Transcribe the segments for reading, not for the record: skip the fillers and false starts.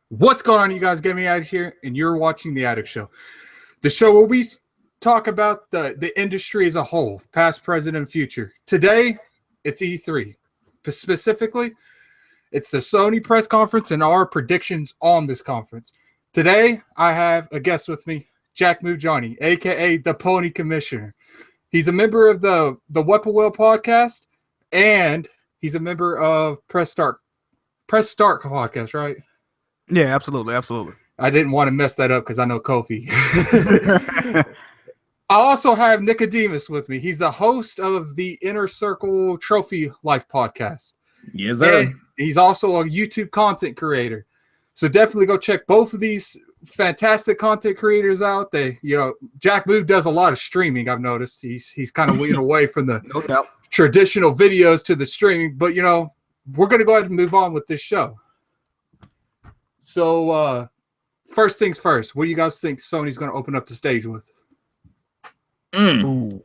What's going on, you guys? Get me out of here, and you're watching The Addict Show. The show where we talk about the industry as a whole, past, present, and future. Today, it's E3. Specifically, it's the Sony press conference and our predictions on this conference. Today, I have a guest with me, JackmoveJohnny, a.k.a. the Pony Commissioner. He's a member of the Weapon Wheel podcast, and he's a member of Press Start podcast, right? Yeah, absolutely. I didn't want to mess that up because I know Kofi. I also have Nickodemus with me. He's the host of the Inner Circle Trophy Life podcast. Yes, sir. And he's also a YouTube content creator. So definitely go check both of these fantastic content creators out. Jack Move does a lot of streaming, I've noticed. He's kind of leaning away from the traditional videos to the streaming. But, we're going to go ahead and move on with this show. So, first things first, what do you guys think Sony's going to open up the stage with? Who's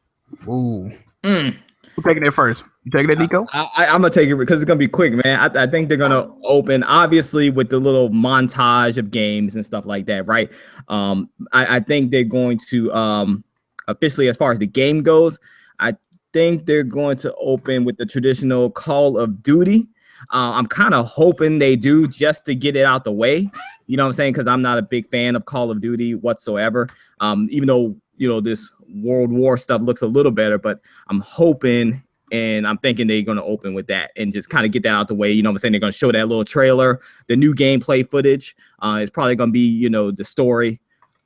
taking it first? You taking it, Nico? I'm going to take it because it's going to be quick, man. I think they're going to open, obviously, with the little montage of games and stuff like that, right? I think they're going to, officially, as far as the game goes, I think they're going to open with the traditional Call of Duty. I'm kind of hoping they do just to get it out the way. You know what I'm saying? Because I'm not a big fan of Call of Duty whatsoever. Even though, this World War stuff looks a little better, but I'm hoping and I'm thinking they're going to open with that and just kind of get that out the way. You know what I'm saying? They're going to show that little trailer, the new gameplay footage. It's probably going to be, the story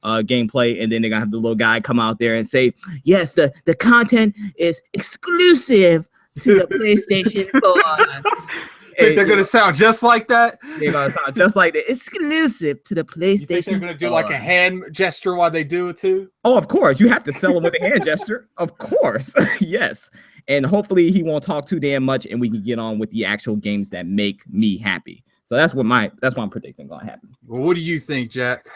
gameplay. And then they're going to have the little guy come out there and say, yes, the content is exclusive to the PlayStation 4. Think they're going to sound just like that? They're going to sound just like that. Exclusive to the PlayStation. You think they're going to do like a hand gesture while they do it too? Oh, of course. You have to sell them with a hand gesture. Of course. Yes. And hopefully he won't talk too damn much and we can get on with the actual games that make me happy. So that's what I'm predicting going to happen. Well, what do you think, Jack?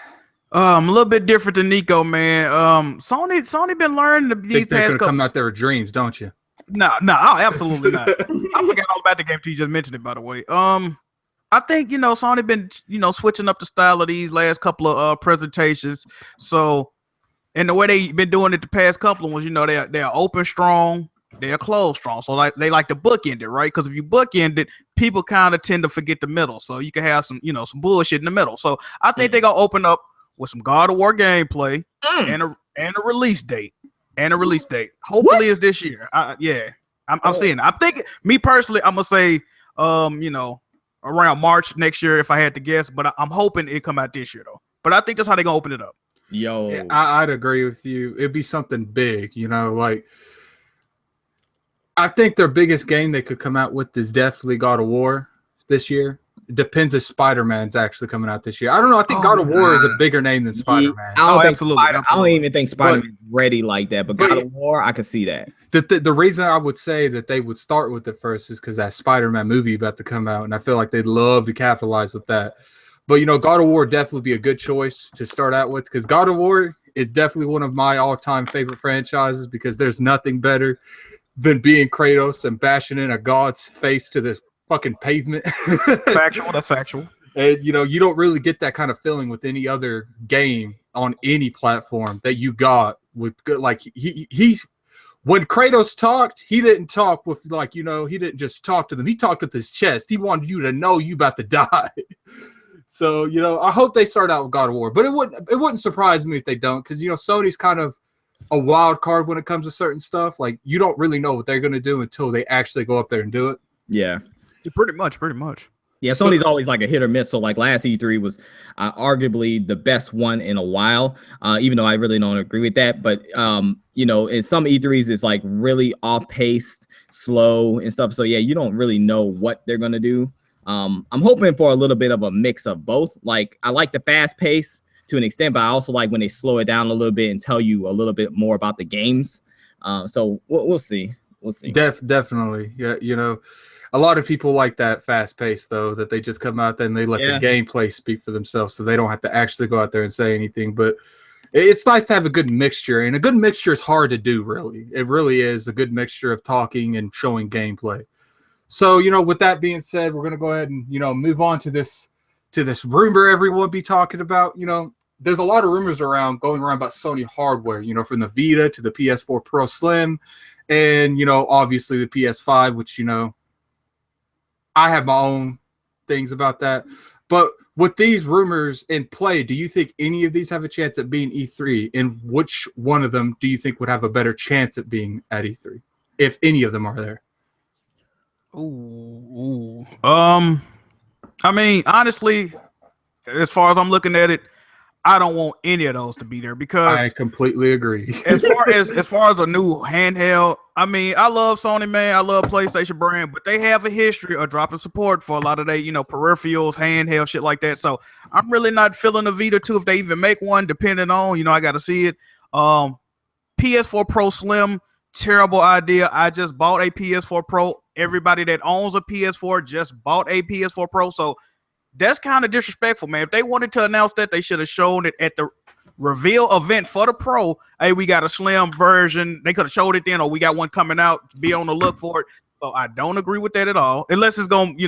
A little bit different than Nico, man. Sony been learning these past couple. Come out there with dreams, don't you? No, absolutely not. I forgot all about the game till you just mentioned it, by the way. I think, Sony been, switching up the style of these last couple of presentations. So, and the way they been doing it the past couple of ones, they're open strong, they're closed strong. So they like to bookend it, right? Because if you bookend it, people kind of tend to forget the middle. So you can have some, some bullshit in the middle. So I think they're gonna open up with some God of War gameplay and a release date. Hopefully it's this year. I'm seeing it. I'm thinking, me personally, I'm gonna say, around March next year if I had to guess. But I'm hoping it come out this year though. But I think that's how they're gonna open it up. Yo, yeah, I'd agree with you. It'd be something big, like. I think their biggest game they could come out with is definitely God of War this year. It depends if Spider-Man's actually coming out this year. I don't know. I think God of War is a bigger name than Spider-Man. Absolutely. I don't even think Spider-Man's ready like that. But God of War, I can see that. The reason I would say that they would start with it first is because that Spider-Man movie about to come out, and I feel like they'd love to capitalize with that. But, God of War definitely be a good choice to start out with because God of War is definitely one of my all-time favorite franchises because there's nothing better than being Kratos and bashing in a god's face to this fucking pavement. That's factual. And you don't really get that kind of feeling with any other game on any platform that you got with good. Like he when Kratos talked, he didn't talk with he didn't just talk to them. He talked with his chest. He wanted you to know you about to die. So I hope they start out with God of War, but it wouldn't surprise me if they don't because Sony's kind of a wild card when it comes to certain stuff. Like you don't really know what they're going to do until they actually go up there and do it. Yeah. Pretty much. Yeah, Sony's always like a hit or miss. So like last E3 was arguably the best one in a while, even though I really don't agree with that. But, in some E3s, it's like really off-paced, slow and stuff. So, yeah, you don't really know what they're going to do. I'm hoping for a little bit of a mix of both. Like I like the fast pace to an extent, but I also like when they slow it down a little bit and tell you a little bit more about the games. So we'll see. Definitely. Yeah, a lot of people like that fast pace, though, that they just come out there and they let the gameplay speak for themselves so they don't have to actually go out there and say anything. But it's nice to have a good mixture, and a good mixture is hard to do, really. It really is a good mixture of talking and showing gameplay. So, with that being said, we're going to go ahead and, move on to this to this rumor everyone be talking about. There's a lot of rumors going around about Sony hardware, from the Vita to the PS4 Pro Slim, and obviously the PS5, which I have my own things about that. But with these rumors in play, do you think any of these have a chance at being E3? And which one of them do you think would have a better chance at being at E3, if any of them are there? Ooh. I mean, honestly, as far as I'm looking at it, I don't want any of those to be there because I completely agree. as far as a new handheld, I mean, I love Sony, man. I love PlayStation brand, but they have a history of dropping support for a lot of their, peripherals, handheld, shit like that. So I'm really not feeling the Vita 2 if they even make one, depending on, I got to see it. PS4 Pro Slim, terrible idea. I just bought a PS4 Pro. Everybody that owns a PS4 just bought a PS4 Pro. So that's kind of disrespectful, man. If they wanted to announce that, they should have shown it at the reveal event for the Pro. Hey, we got a slim version. They could have showed it then, or we got one coming out. Be on the look for it. So I don't agree with that at all. Unless it's going,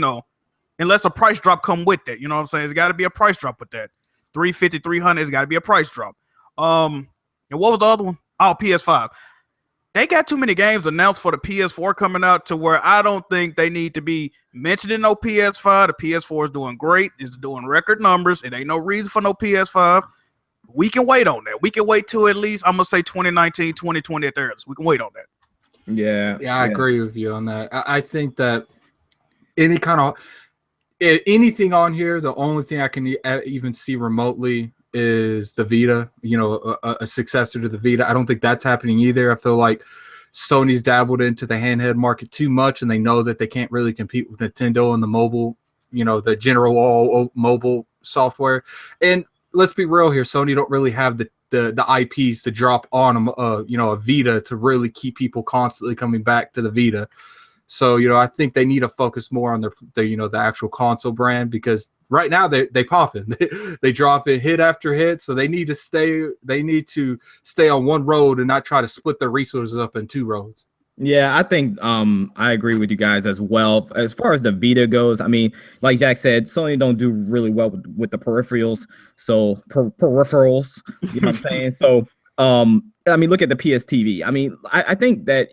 unless a price drop come with that. You know what I'm saying? It's got to be a price drop with that. $350, $300, it's got to be a price drop. And what was the other one? Oh, PS5. They got too many games announced for the PS4 coming out to where I don't think they need to be mentioning no PS5. The PS4 is doing great. It's doing record numbers. It ain't no reason for no PS5. We can wait on that. We can wait till at least, I'm going to say 2019, 2020 at the earliest. We can wait on that. Yeah. I agree with you on that. I think that anything on here, the only thing I can even see remotely is the Vita, a successor to the Vita. I don't think that's happening either. I feel like Sony's dabbled into the handheld market too much, and they know that they can't really compete with Nintendo and the mobile, the general all mobile software. And let's be real here, Sony don't really have the IPs to drop on a Vita to really keep people constantly coming back to the Vita. So, I think they need to focus more on the actual console brand, because right now they popping. They drop it hit after hit. So they need to stay on one road and not try to split their resources up in two roads. Yeah, I think I agree with you guys as well. As far as the Vita goes, I mean, like Jack said, Sony don't do really well with the peripherals. So peripherals, you know what I'm saying? So I mean, look at the PS TV. I mean, I think that,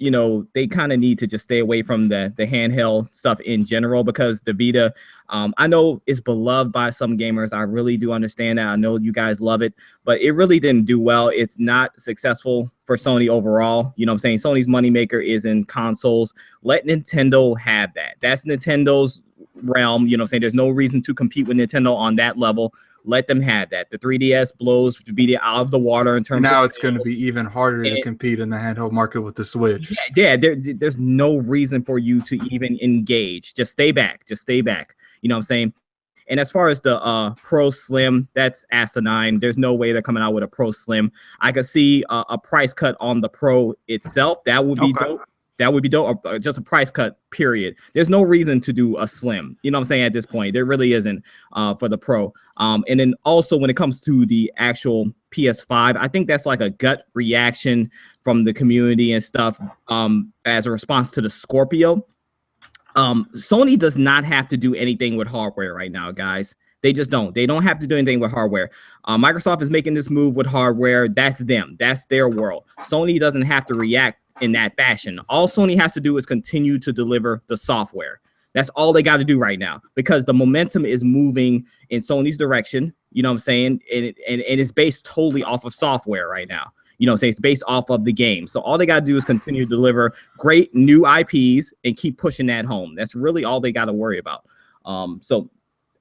they kind of need to just stay away from the handheld stuff in general, because the Vita, I know it's beloved by some gamers. I really do understand that. I know you guys love it, but it really didn't do well. It's not successful for Sony overall. You know what I'm saying? Sony's moneymaker is in consoles. Let Nintendo have that. That's Nintendo's realm. You know what I'm saying? There's no reason to compete with Nintendo on that level. Let them have that. The 3DS blows Vita out of the water in terms now of it's going to be even harder to compete in the handheld market with the Switch. Yeah, there's no reason for you to even engage. Just stay back. You know what I'm saying? And as far as the Pro Slim, that's asinine. There's no way they're coming out with a Pro Slim. I could see a price cut on the Pro itself. That would be dope. That would be dope. Or just a price cut, period. There's no reason to do a Slim. You know what I'm saying? At this point, there really isn't for the Pro. And then also when it comes to the actual PS5, I think that's like a gut reaction from the community and stuff as a response to the Scorpio. Sony does not have to do anything with hardware right now, guys. They just don't. They don't have to do anything with hardware. Microsoft is making this move with hardware. That's them. That's their world. Sony doesn't have to react in that fashion. All Sony has to do is continue to deliver the software. That's all they got to do right now, because the momentum is moving in Sony's direction. You know what I'm saying? And it's based totally off of software right now. You know what I'm saying? It's based off of the game. So all they got to do is continue to deliver great new IPs and keep pushing that home. That's really all they got to worry about. So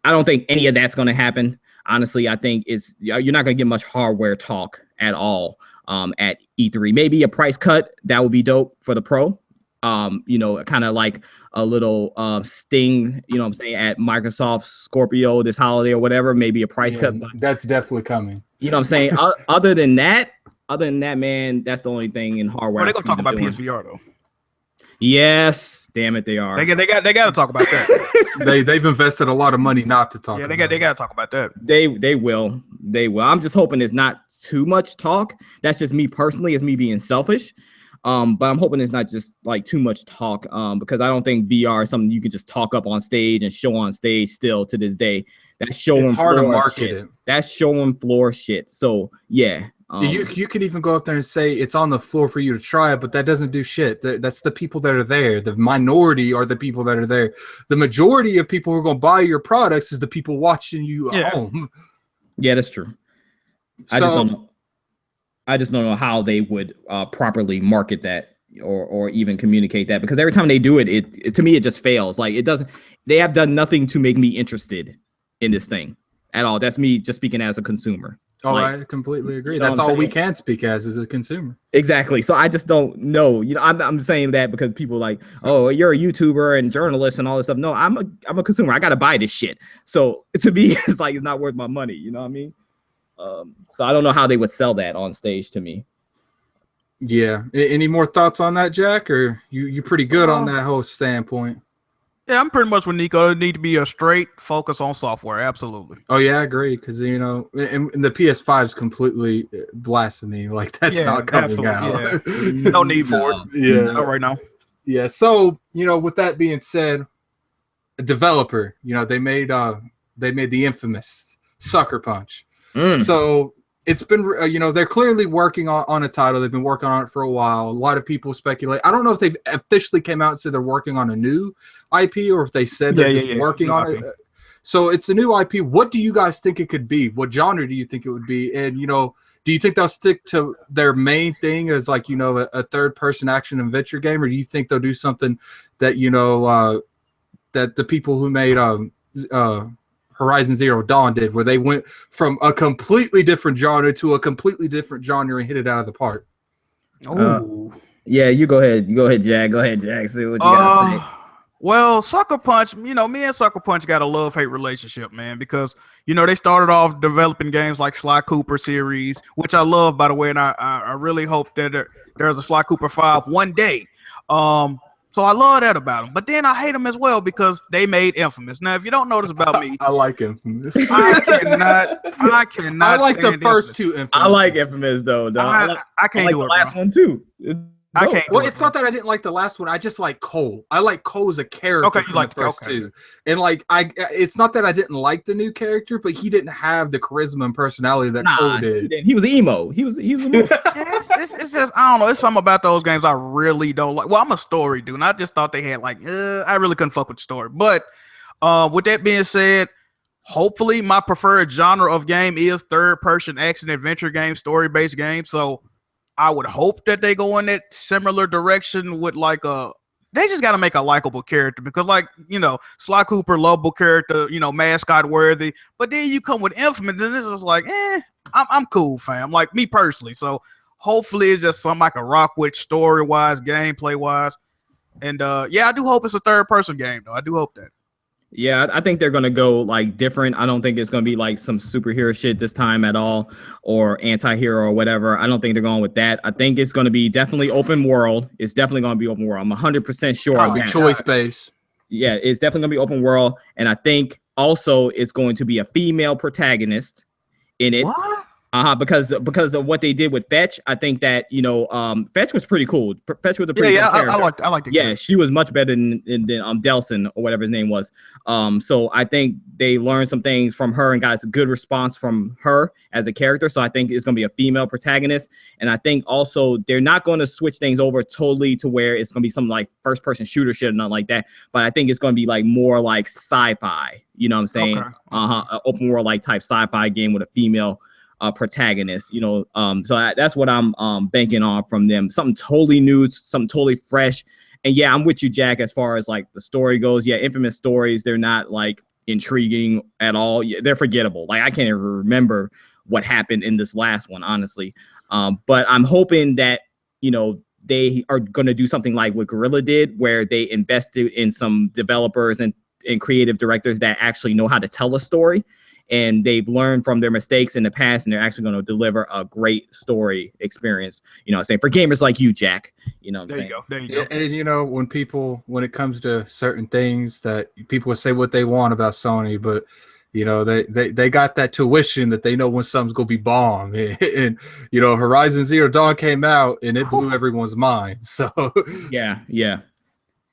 I don't think any of that's going to happen. Honestly, I think you're not going to get much hardware talk at all at E3. Maybe a price cut, that would be dope for the Pro. Kind of like a little sting, you know what I'm saying, at Microsoft Scorpio this holiday or whatever. Maybe a price cut. That's definitely coming. You know what I'm saying? Other than that, man, that's the only thing in hardware. Well, they're gonna talk about PSVR though. Yes, damn it, they are. They got to talk about that. They've invested a lot of money not to talk. Yeah, they got to talk about that. They will. I'm just hoping it's not too much talk. That's just me personally. It's me being selfish. But I'm hoping it's not just like too much talk. Because I don't think VR is something you can just talk up on stage and show on stage still to this day. That's showing It's hard to floor market shit. it. That's showing floor shit. So yeah. You could even go up there and say it's on the floor for you to try it, but that doesn't do shit. That's the people that are there. The minority are the people that are there. The majority of people who are going to buy your products is the people watching you at home. Yeah, that's true. I just don't know how they would properly market that or even communicate that, because every time they do it, it to me it just fails. Like, it doesn't. They have done nothing to make me interested in this thing at all. That's me just speaking as a consumer. Oh, like, I completely agree. You know That's all we can speak as a consumer. Exactly. So I just don't know. You know, I'm saying that because people like, oh, you're a YouTuber and journalist and all this stuff. No, I'm a consumer. I gotta buy this shit. So to me, it's like, it's not worth my money. You know what I mean? So I don't know how they would sell that on stage to me. Yeah. Any more thoughts on that, Jack? Or you pretty good on that whole standpoint? Yeah, I'm pretty much with Nico. It need to be a straight focus on software. Absolutely. Oh yeah, I agree. Because and the PS5 is completely blasphemy. Like, that's not coming out. Yeah. No need for it. Yeah. Not right now. Yeah. So with that being said, a developer, they made the infamous Sucker Punch. So it's been, they're clearly working on a title. They've been working on it for a while. A lot of people speculate. I don't know if they've officially came out and said they're working on a new IP, or if they said they're just working on it. So it's a new IP. What do you guys think it could be? What genre do you think it would be? And, do you think they'll stick to their main thing as like, a third-person action adventure game? Or do you think they'll do something that, that the people who made Horizon Zero Dawn did, where they went from a completely different genre to a completely different genre and hit it out of the park? Oh, yeah, you go ahead. You go ahead, Jack. Go ahead, Jack. See what you got to say. Well, Sucker Punch, me and Sucker Punch got a love-hate relationship, man, because, they started off developing games like Sly Cooper series, which I love, by the way, and I really hope that there's a Sly Cooper 5 one day. So I love that about them. But then I hate them as well because they made Infamous. Now, if you don't know this about me, I like Infamous. I cannot. I like the first two Infamous. I like Infamous though. I can't do the it. last one too. I can't. Well, it's not that I didn't like the last one. I just like Cole. I like Cole as a character. Okay, you like the first two. And it's not that I didn't like the new character, but he didn't have the charisma and personality that Cole did. He was emo. He was emo. It's just, I don't know. It's something about those games I really don't like. Well, I'm a story dude, and I just thought they had I really couldn't fuck with the story. But with that being said, hopefully my preferred genre of game is third-person action adventure game, story-based game. So I would hope that they go in that similar direction with they just got to make a likable character because Sly Cooper, lovable character, mascot worthy. But then you come with Infamous and it's just like, I'm cool, fam. Like me personally. So hopefully it's just something I can rock with story-wise, gameplay-wise. And I do hope it's a third-person game though. I do hope that. Yeah, I think they're going to go different. I don't think it's going to be some superhero shit this time at all, or anti-hero or whatever. I don't think they're going with that. I think it's going to be definitely open world. It's definitely going to be open world. I'm 100% sure. Probably choice-based. Yeah, it's definitely going to be open world. And I think also it's going to be a female protagonist in it. What? Because of what they did with Fetch, I think that Fetch was pretty cool. Fetch was a pretty good character. I liked it. Yeah, she was much better than Delson or whatever his name was. So I think they learned some things from her and got a good response from her as a character. So I think it's gonna be a female protagonist, and I think also they're not going to switch things over totally to where it's gonna be some first person shooter shit or nothing like that. But I think it's gonna be more sci-fi. You know what I'm saying? Okay. An open world type sci-fi game with a female protagonist, so that's what I'm banking on from them. Something totally new, something totally fresh. And yeah, I'm with you, Jack, as far as the story goes. Yeah, Infamous stories, they're not intriguing at all. Yeah, they're forgettable. I can't even remember what happened in this last one, honestly. But I'm hoping that they are going to do something like what Guerrilla did, where they invested in some developers and creative directors that actually know how to tell a story. And they've learned from their mistakes in the past, and they're actually going to deliver a great story experience. I'm saying, for gamers like you, Jack. There you go. And when it comes to certain things, that people will say what they want about Sony, but they got that tuition that they know when something's gonna be bomb. And Horizon Zero Dawn came out and it blew everyone's mind. So yeah,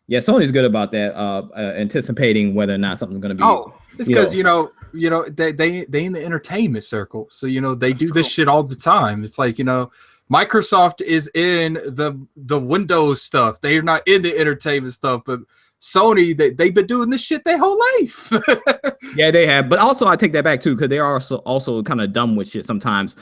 Sony's good about that, anticipating whether or not something's gonna be. It's because you know, they in the entertainment circle, so you know they do this shit all the time. It's like, you know, Microsoft is in the Windows stuff. They're not in the entertainment stuff, but Sony, they've been doing this shit their whole life. Yeah, they have. But also, I take that back too, because they are also kind of dumb with shit sometimes.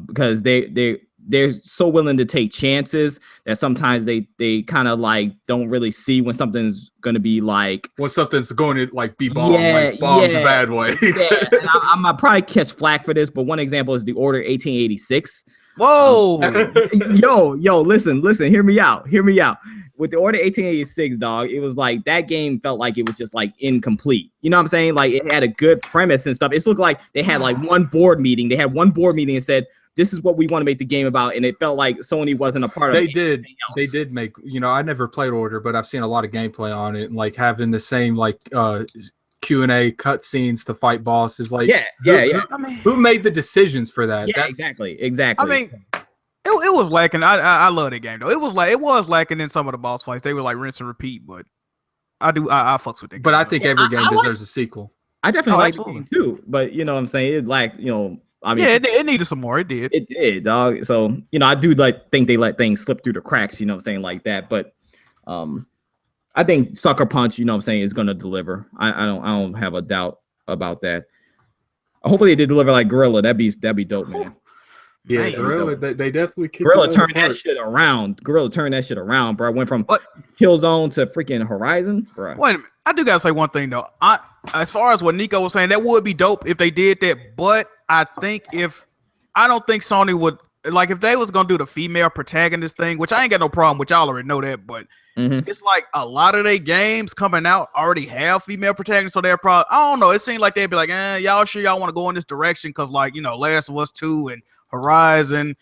Because they're so willing to take chances that sometimes they kind of like don't really see when something's gonna be like when something's going to like be bombed, like bombed the bad way. Yeah, and I probably catch flack for this, but one example is the Order 1886. Whoa. Yo, listen, hear me out. With the Order 1886, dog, it was like that game felt like it was just like incomplete. You know what I'm saying? Like it had a good premise and stuff. It looked like they had like one board meeting. They had one board meeting and said, this is what we want to make the game about, and it felt like Sony wasn't a part of it. They did make, you know, I never played Order, but I've seen a lot of gameplay on it, and like having the same like Q&A cutscenes to fight bosses. Like, who made the decisions for that? Yeah, exactly. I mean, it was lacking. I love that game though. It was lacking in some of the boss fights. They were like rinse and repeat, but I fucks with that. But I think every game deserves a sequel. I definitely like the game too, but you know what I'm saying? It lacked, you know. I mean, yeah, it needed some more. It did. It did, dog. So, you know, I do think they let things slip through the cracks, you know what I'm saying, like that. But I think Sucker Punch, you know what I'm saying, is gonna deliver. I don't have a doubt about that. Hopefully they did deliver like Gorilla. That'd be dope, man. Yeah, Gorilla, they definitely Gorilla turned that shit around. Bro. Went from Killzone to freaking Horizon, bro. Wait a minute. I do gotta say one thing though. As far as what Nico was saying, that would be dope if they did that. But I don't think Sony would, like, if they was gonna do the female protagonist thing, which I ain't got no problem with, y'all already know that. But it's like a lot of their games coming out already have female protagonists, so they're probably, I don't know. It seemed like they'd be like, y'all sure y'all want to go in this direction? Because like, you know, Last of Us 2 and Horizon,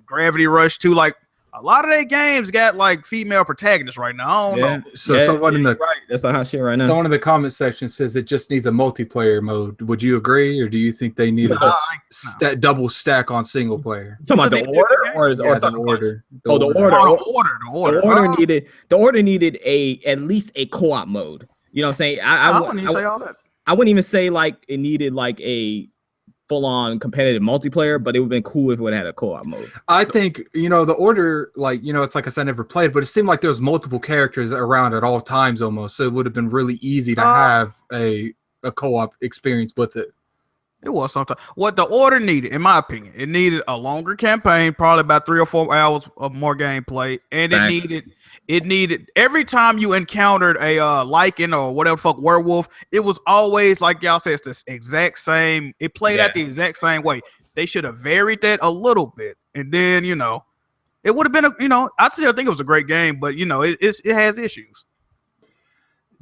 Gravity Rush 2, like a lot of their games got like female protagonists right now. I don't know. So someone in the that's a hot shit right now. Someone in the comment section says it just needs a multiplayer mode. Would you agree, or do you think they need to just double stack on single player? Talking about the Order or the Order? The Order needed at least a co-op mode. You know what I'm saying? I wouldn't even say all that. I wouldn't even say like it needed like a full-on competitive multiplayer, but it would have been cool if it would have had a co-op mode. I think, you know, the Order, like, you know, it's like I said, I never played, but it seemed like there was multiple characters around at all times almost, so it would have been really easy to have a co-op experience with it. It was something. What the Order needed, in my opinion, it needed a longer campaign, probably about 3 or 4 hours of more gameplay, and it needed every time you encountered a Lycan or whatever fuck werewolf, it was always like y'all said, it's this exact same. It played out the exact same way. They should have varied that a little bit, and then, you know, it would have been I still think it was a great game, but you know, it has issues.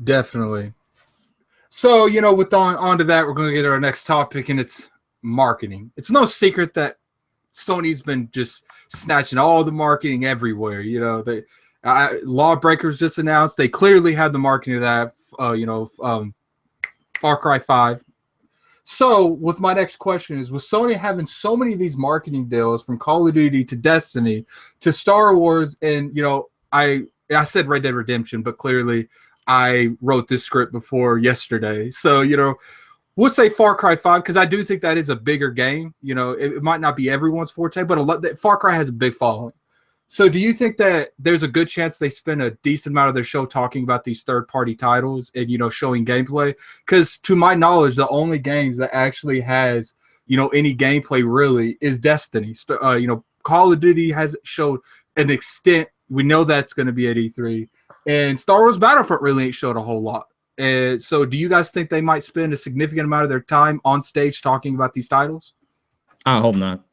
Definitely. So, you know, with on to that, we're going to get to our next topic, and it's marketing. It's no secret that Sony's been just snatching all the marketing everywhere. You know, Lawbreakers just announced. They clearly had the marketing of that, Far Cry 5. So, with my next question is, with Sony having so many of these marketing deals, from Call of Duty to Destiny to Star Wars, and, you know, I said Red Dead Redemption, but clearly I wrote this script before yesterday. So, you know, we'll say Far Cry 5, because I do think that is a bigger game. You know, it might not be everyone's forte, but Far Cry has a big following. So do you think that there's a good chance they spend a decent amount of their show talking about these third-party titles and, you know, showing gameplay? Because to my knowledge, the only games that actually has, you know, any gameplay really is Destiny. You know, Call of Duty has showed an extent. We know that's going to be at E3. And Star Wars Battlefront really ain't showed a whole lot. And so do you guys think they might spend a significant amount of their time on stage talking about these titles? I hope not.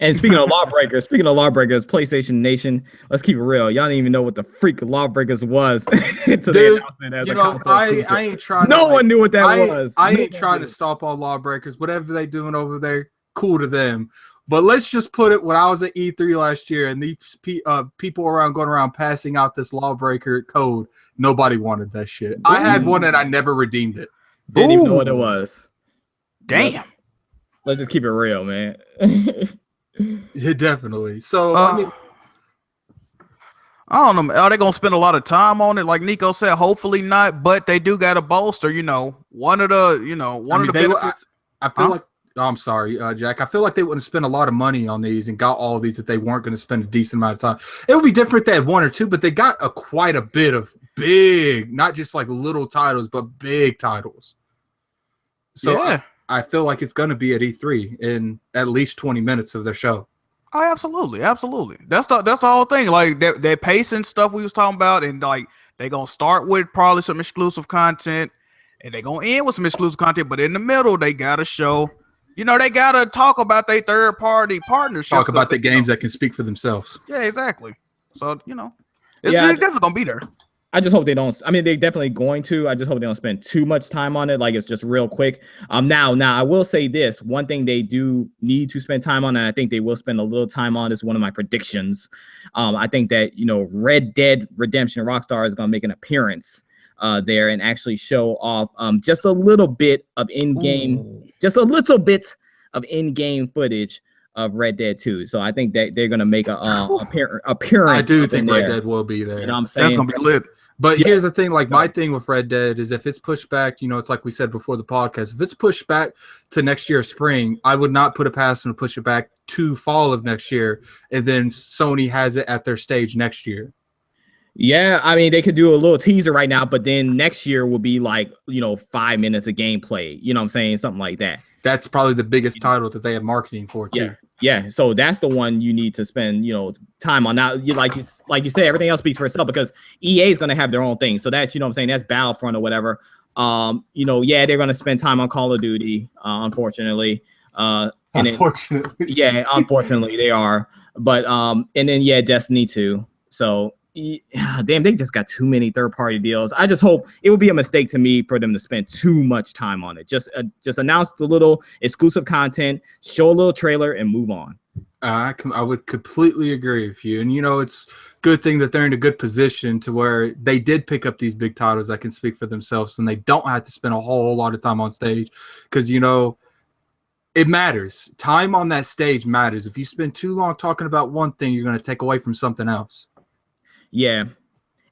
And speaking of Lawbreakers, PlayStation Nation, let's keep it real. Y'all didn't even know what the freak Lawbreakers was. Dude, you know, I ain't trying. No one knew what that was. I ain't trying to stop all Lawbreakers. Whatever they doing over there, cool to them. But let's just put it, when I was at E3 last year and these people going around passing out this Lawbreaker code, nobody wanted that shit. I had one and I never redeemed it. Didn't even know what it was. Damn. Let's just keep it real, man. Yeah, definitely. So, I mean, I don't know. Are they gonna spend a lot of time on it? Like Nico said, hopefully not. But they do got to bolster. One of the benefits. I feel like. Oh, I'm sorry, Jack. I feel like they wouldn't spend a lot of money on these and got all of these if they weren't going to spend a decent amount of time. It would be different if they had one or two, but they got quite a bit of big, not just like little titles, but big titles. So yeah. I feel like it's going to be at E3 in at least 20 minutes of their show. Oh, absolutely. That's the whole thing. Like that pacing stuff we was talking about, and like they're gonna start with probably some exclusive content, and they're gonna end with some exclusive content. But in the middle, they gotta show. They gotta talk about their third-party partnership. Talk about the games that can speak for themselves. Yeah, exactly. So it's definitely gonna be there. I just hope they don't. I mean, they're definitely going to. I just hope they don't spend too much time on it. Like it's just real quick. Now I will say this: one thing they do need to spend time on, and I think they will spend a little time on, is one of my predictions. I think that Red Dead Redemption Rockstar is gonna make an appearance there and actually show off just a little bit of in-game footage of Red Dead 2. So I think that they're gonna make a appearance. I do think Red Dead will be there. You know what I'm saying? That's gonna be lit. But here's the thing, like my thing with Red Dead is if it's pushed back, it's like we said before the podcast, if it's pushed back to next year spring, I would not put it past them to push it back to fall of next year, and then Sony has it at their stage next year. Yeah, I mean, they could do a little teaser right now, but then next year will be like, 5 minutes of gameplay. You know what I'm saying? Something like that. That's probably the biggest title that they have marketing for, too. Yeah. So that's the one you need to spend, time on. Now, like you said, everything else speaks for itself because EA is going to have their own thing. So that's, what I'm saying, that's Battlefront or whatever. They're going to spend time on Call of Duty, unfortunately. Unfortunately. Unfortunately they are. But and then Destiny 2. So damn, they just got too many third-party deals. I just hope it would be a mistake to me for them to spend too much time on it. Just announce the little exclusive content, show a little trailer, and move on. I would completely agree with you. And, it's a good thing that they're in a good position to where they did pick up these big titles that can speak for themselves, and they don't have to spend a whole lot of time on stage because, it matters. Time on that stage matters. If you spend too long talking about one thing, you're going to take away from something else. Yeah.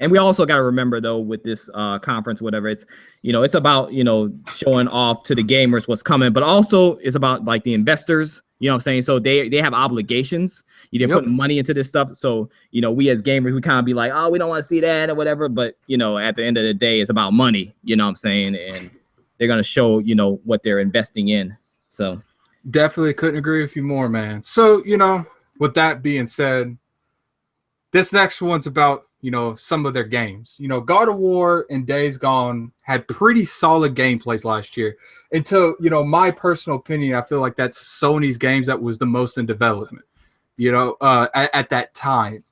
And we also got to remember, though, with this conference, whatever, it's, it's about, showing off to the gamers what's coming, but also it's about like the investors, you know what I'm saying? So they have obligations. They're putting money into this stuff. So, we as gamers, we kind of be like, oh, we don't want to see that or whatever. But, at the end of the day, it's about money, you know what I'm saying? And they're going to show, what they're investing in. So definitely couldn't agree with you more, man. So, with that being said, this next one's about, some of their games. God of War and Days Gone had pretty solid gameplays last year. Until, my personal opinion, I feel like that's Sony's games that was the most in development, at that time.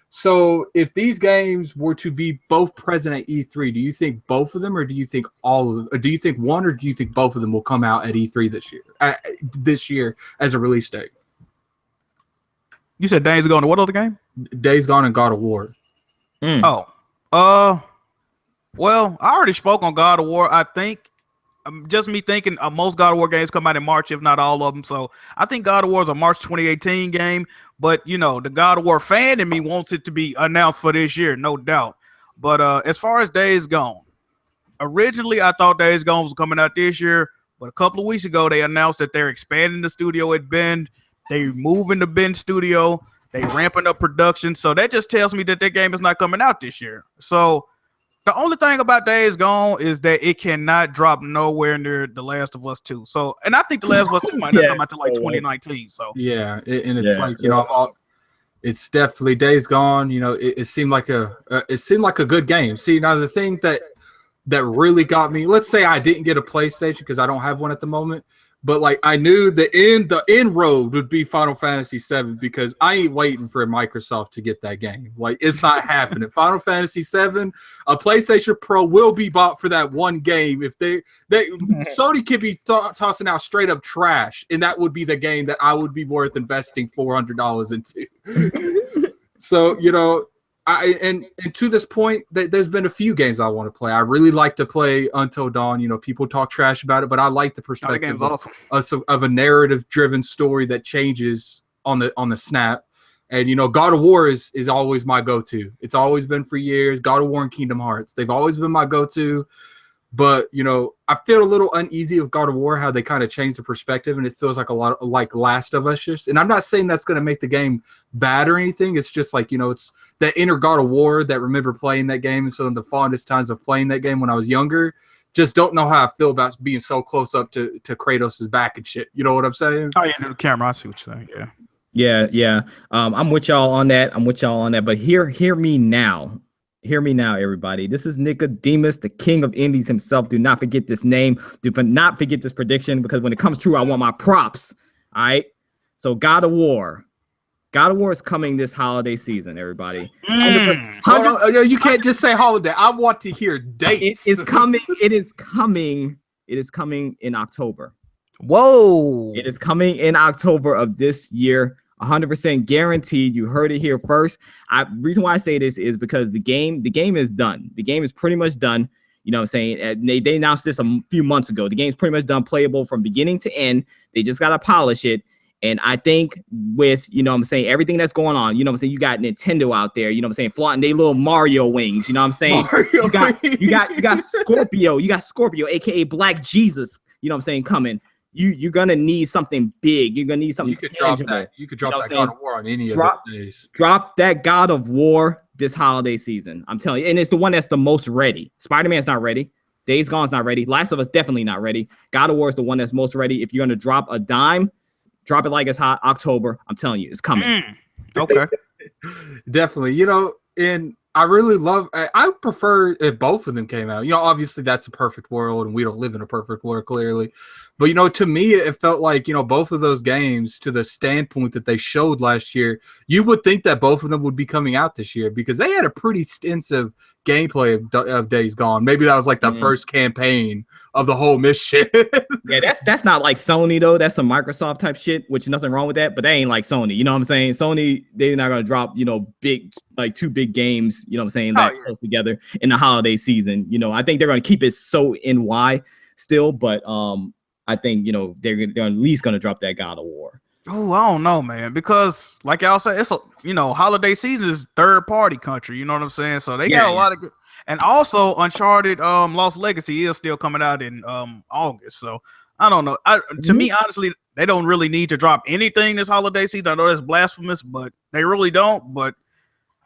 So if these games were to be both present at E3, do you think both of them, or do you think all of them, or do you think one, or do you think both of them will come out at E3 this year as a release date? You said Days Gone to what other game? Days Gone and God of War. Well, I already spoke on God of War. I think just me thinking most God of War games come out in March, if not all of them. So I think God of War is a March 2018 game, but the God of War fan in me wants it to be announced for this year, no doubt. But as far as Days Gone, originally I thought Days Gone was coming out this year, but a couple of weeks ago they announced that they're expanding the studio at Bend. They moving the Bend studio. They ramping up production. So that just tells me that their game is not coming out this year. So the only thing about Days Gone is that it cannot drop nowhere near The Last of Us 2. So, and I think The Last of Us 2 might not come out till like 2019. So yeah, and it's like it's definitely Days Gone. It seemed like a good game. See, now the thing that really got me. Let's say I didn't get a PlayStation because I don't have one at the moment. But like I knew the end road would be Final Fantasy VII because I ain't waiting for Microsoft to get that game. Like it's not happening. Final Fantasy VII, a PlayStation Pro will be bought for that one game. If they Sony could be tossing out straight up trash, and that would be the game that I would be worth investing $400 into. So and to this point, there's been a few games I want to play. I really like to play Until Dawn. People talk trash about it, but I like the perspective awesome. of a narrative-driven story that changes on the snap. And God of War is always my go-to. It's always been for years. God of War and Kingdom Hearts. They've always been my go-to. But I feel a little uneasy with God of War, how they kind of changed the perspective, and it feels like a lot like Last of Us. And I'm not saying that's going to make the game bad or anything. It's just like it's that inner God of War that remember playing that game, and so in the fondest times of playing that game when I was younger, just don't know how I feel about being so close up to Kratos' back and shit. You know what I'm saying? Oh yeah, the camera. I see what you're saying. Yeah. Yeah. I'm with y'all on that. But hear me now. Hear me now, everybody. This is Nickodemus, the king of indies himself. Do not forget this name. Do not forget this prediction, because when it comes true, I want my props. All right. So God of War. God of War is coming this holiday season, everybody. 100%. You can't just say holiday. I want to hear dates. It is coming. It is coming in October. Whoa. It is coming in October of this year. 100% guaranteed. You heard it here first. Reason why I say this is because the game is done. The game is pretty much done. You know what I'm saying? They announced this a few months ago. The game's pretty much done, playable from beginning to end. They just got to polish it. And I think with, everything that's going on, you got Nintendo out there, flaunting their little Mario wings, you know what I'm saying? You got Scorpio, aka Black Jesus, coming. You're gonna need something big. You're gonna need something tangible. You could drop that God of War on any of the days. Drop that God of War this holiday season. I'm telling you, and it's the one that's the most ready. Spider-Man's not ready. Days Gone's not ready. Last of Us definitely not ready. God of War is the one that's most ready. If you're gonna drop a dime, drop it like it's hot. October. I'm telling you, it's coming. Okay. Definitely. And I really love. I prefer if both of them came out. Obviously that's a perfect world, and we don't live in a perfect world, clearly. But to me, it felt like both of those games, to the standpoint that they showed last year, you would think that both of them would be coming out this year, because they had a pretty extensive gameplay of Days Gone. Maybe that was like the first campaign of the whole mission. Yeah, that's not like Sony though. That's some Microsoft type shit, which is nothing wrong with that, but they ain't like Sony. You know what I'm saying? Sony, they're not gonna drop big, like two big games. You know what I'm saying? That close together in the holiday season. I think they're gonna keep it so NY still, but I think they're at least gonna drop that God of War. Oh, I don't know, man, because like y'all said, it's a holiday season is third party country. You know what I'm saying? So they got a lot of good. And also, Uncharted Lost Legacy is still coming out in August. So I don't know. To me, honestly, they don't really need to drop anything this holiday season. I know that's blasphemous, but they really don't. But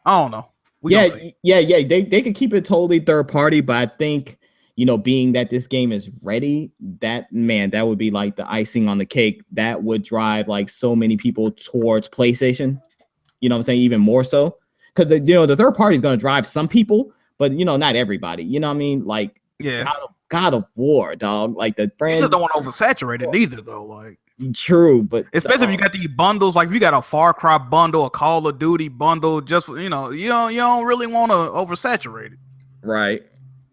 I don't know. Yeah. They can keep it totally third party, but I think being that this game is ready, that would be like the icing on the cake. That would drive like so many people towards PlayStation. You know what I'm saying? Even more so, because the third party is going to drive some people. But not everybody. You know what I mean? Like, God of War, dog. Like the brand. You just don't want to oversaturate it either, though. Like, true, but especially if you got these bundles. Like, if you got a Far Cry bundle, a Call of Duty bundle, just you don't really want to oversaturate it. Right.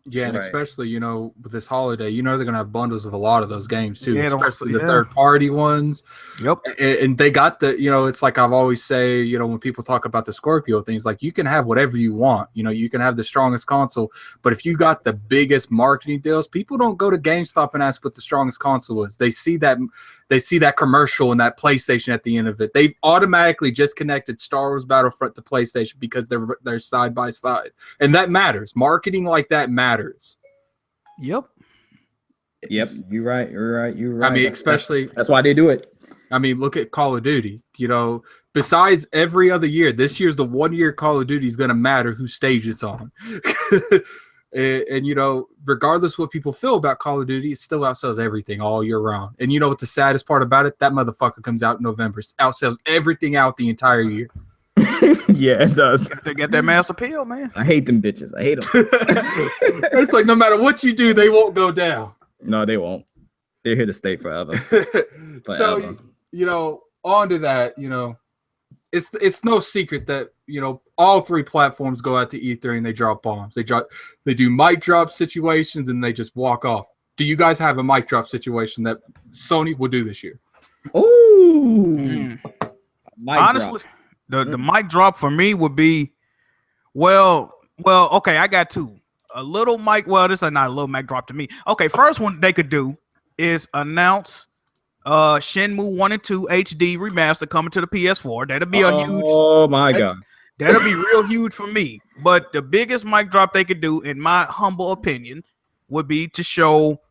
Yeah, and especially, with this holiday, they're going to have bundles of a lot of those games, too, especially the third-party ones. Yep. And they got the, it's like I've always say, when people talk about the Scorpio things, like, you can have whatever you want. You can have the strongest console, but if you got the biggest marketing deals, people don't go to GameStop and ask what the strongest console is. They see that commercial and that PlayStation at the end of it. They've automatically just connected Star Wars Battlefront to PlayStation because they're side by side. And that matters. Marketing like that matters. Yep. You're right. I mean, especially that's why they do it. I mean, look at Call of Duty. Besides every other year, this year's the 1 year Call of Duty is going to matter whose stage it's on. And regardless what people feel about Call of Duty, it still outsells everything all year round. And what the saddest part about it? That motherfucker comes out in November, outsells everything out the entire year. Yeah, it does. They get that mass appeal, man. I hate them bitches. I hate them. It's like no matter what you do, they won't go down. No, they won't. They're here to stay forever. So, on to that, it's no secret that, all three platforms go out to E3 and they drop bombs. They do mic drop situations and they just walk off. Do you guys have a mic drop situation that Sony will do this year? Ooh. Honestly, the mic drop for me would be, well, okay, I got two. A little mic, this is not a little mic drop to me. Okay, first one they could do is announce Shenmue 1 and 2 HD remaster coming to the PS4. That'll be a huge. Oh my god. That'll be real huge for me. But the biggest mic drop they could do, in my humble opinion, would be to show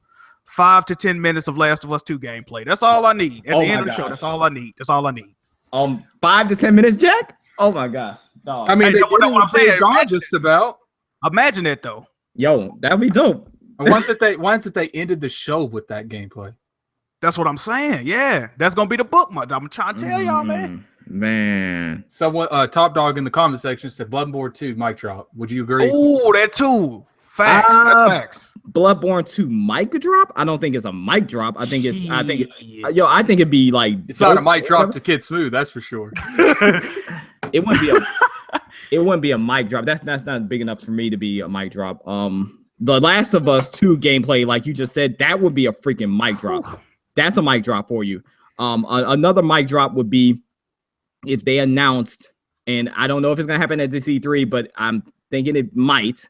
5 to 10 minutes of Last of Us 2 gameplay. That's all I need. At the end of the show, that's all I need. That's all I need. 5 to 10 minutes, Jack? Oh my gosh. No. I mean, Hey, they you know what I'm saying? gone just about. Imagine that though. Yo, that'd be dope. Once that they ended the show with that gameplay. That's what I'm saying. Yeah, that's gonna be the bookmark. I'm trying to tell y'all, man. Man. Someone, Top Dog in the comment section said Bloodborne 2 mic drop. Would you agree? Oh, that too. Facts. That's facts. Bloodborne 2 mic drop? I don't think it's a mic drop. I think it'd be like It's not a mic drop to Kid Smooth, that's for sure. It wouldn't be a mic drop. That's not big enough for me to be a mic drop. The Last of Us 2 gameplay, like you just said, that would be a freaking mic drop. That's a mic drop for you. Another mic drop would be if they announced, and I don't know if it's gonna happen at this E3, but I'm thinking it might.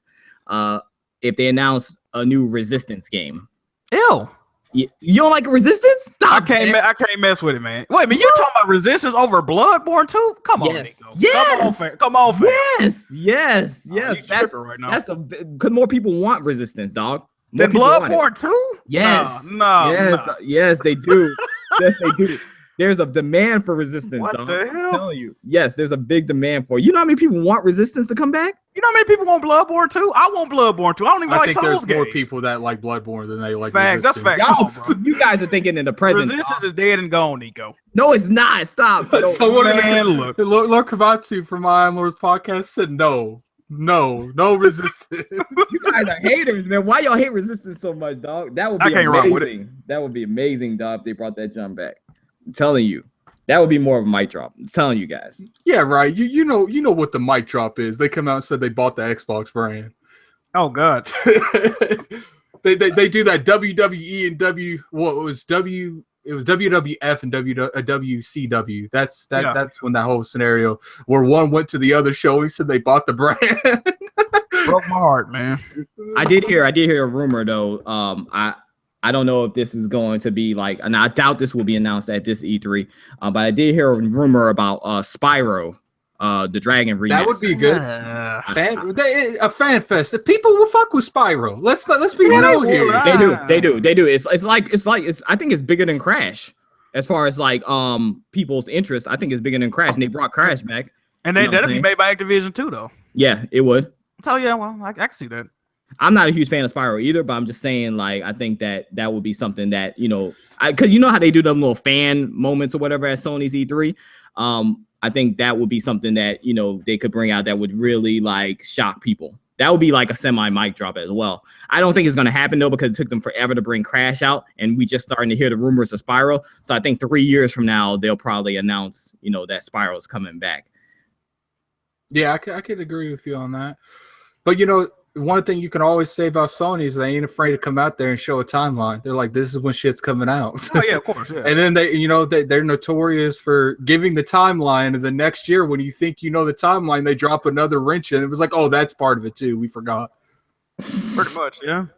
If they announce a new Resistance game. Ew. You don't like Resistance? Stop. I can't mess with it, man. Wait a minute, you talking about Resistance over Bloodborne 2? Come on, Yes. Nico. Yes. Come on, fam. Yes. You tripping right now. That's because more people want Resistance, dog. More Then people want it. Bloodborne 2? Yes. No. Yes, they do. Yes, they do. There's a demand for Resistance, What dog. the hell? I'm telling you. Yes, there's a big demand for it. You know how many people want Resistance to come back? You know how many people want Bloodborne 2? I want Bloodborne 2. I don't even I like think Souls there's more games. people that like Bloodborne than they like Facts. That's Resistance. facts. Come on, bro. You guys are thinking in the present. Resistance is dead and gone, Nico. No, it's not. Stop. Someone man, look Kavatsu from My Lord's podcast said no Resistance. You guys are haters, man. Why y'all hate Resistance so much, dog? That would be I can't rock with amazing. That would be amazing, dog, if they brought that jump back. I'm telling you. That would be more of a mic drop. I'm telling you guys. Yeah, right. You know what the mic drop is. They come out and said they bought the Xbox brand. Oh God. they do that WWE and it was WWF and WCW. That's when that whole scenario where one went to the other show. He said they bought the brand. Broke my heart, man. I did hear a rumor though. I don't know if this is going to be like, and I doubt this will be announced at this E3. But I did hear a rumor about Spyro, the Dragon remaster. That would be good. A fan fest. People will fuck with Spyro. Let's be real here. They do. It's like I think it's bigger than Crash as far as like people's interest. I think it's bigger than Crash, and they brought Crash back. And that'll be made by Activision too, though. Yeah, it would. So yeah, well, I can see that. I'm not a huge fan of Spyro either, but I'm just saying, like, I think that would be something that, because you know how they do them little fan moments or whatever at Sony's E3. I think that would be something that, they could bring out that would really like shock people. That would be like a semi mic drop as well. I don't think it's going to happen though, because it took them forever to bring Crash out, and we just starting to hear the rumors of Spyro. So I think 3 years from now, they'll probably announce, that Spyro is coming back. Yeah, I could agree with you on that. But, one thing you can always say about Sony is they ain't afraid to come out there and show a timeline. They're like, this is when shit's coming out. Oh yeah, of course. Yeah. And then they're notorious for giving the timeline, and the next year when you think the timeline, they drop another wrench in. It was like, oh, that's part of it too. We forgot. Pretty much, yeah.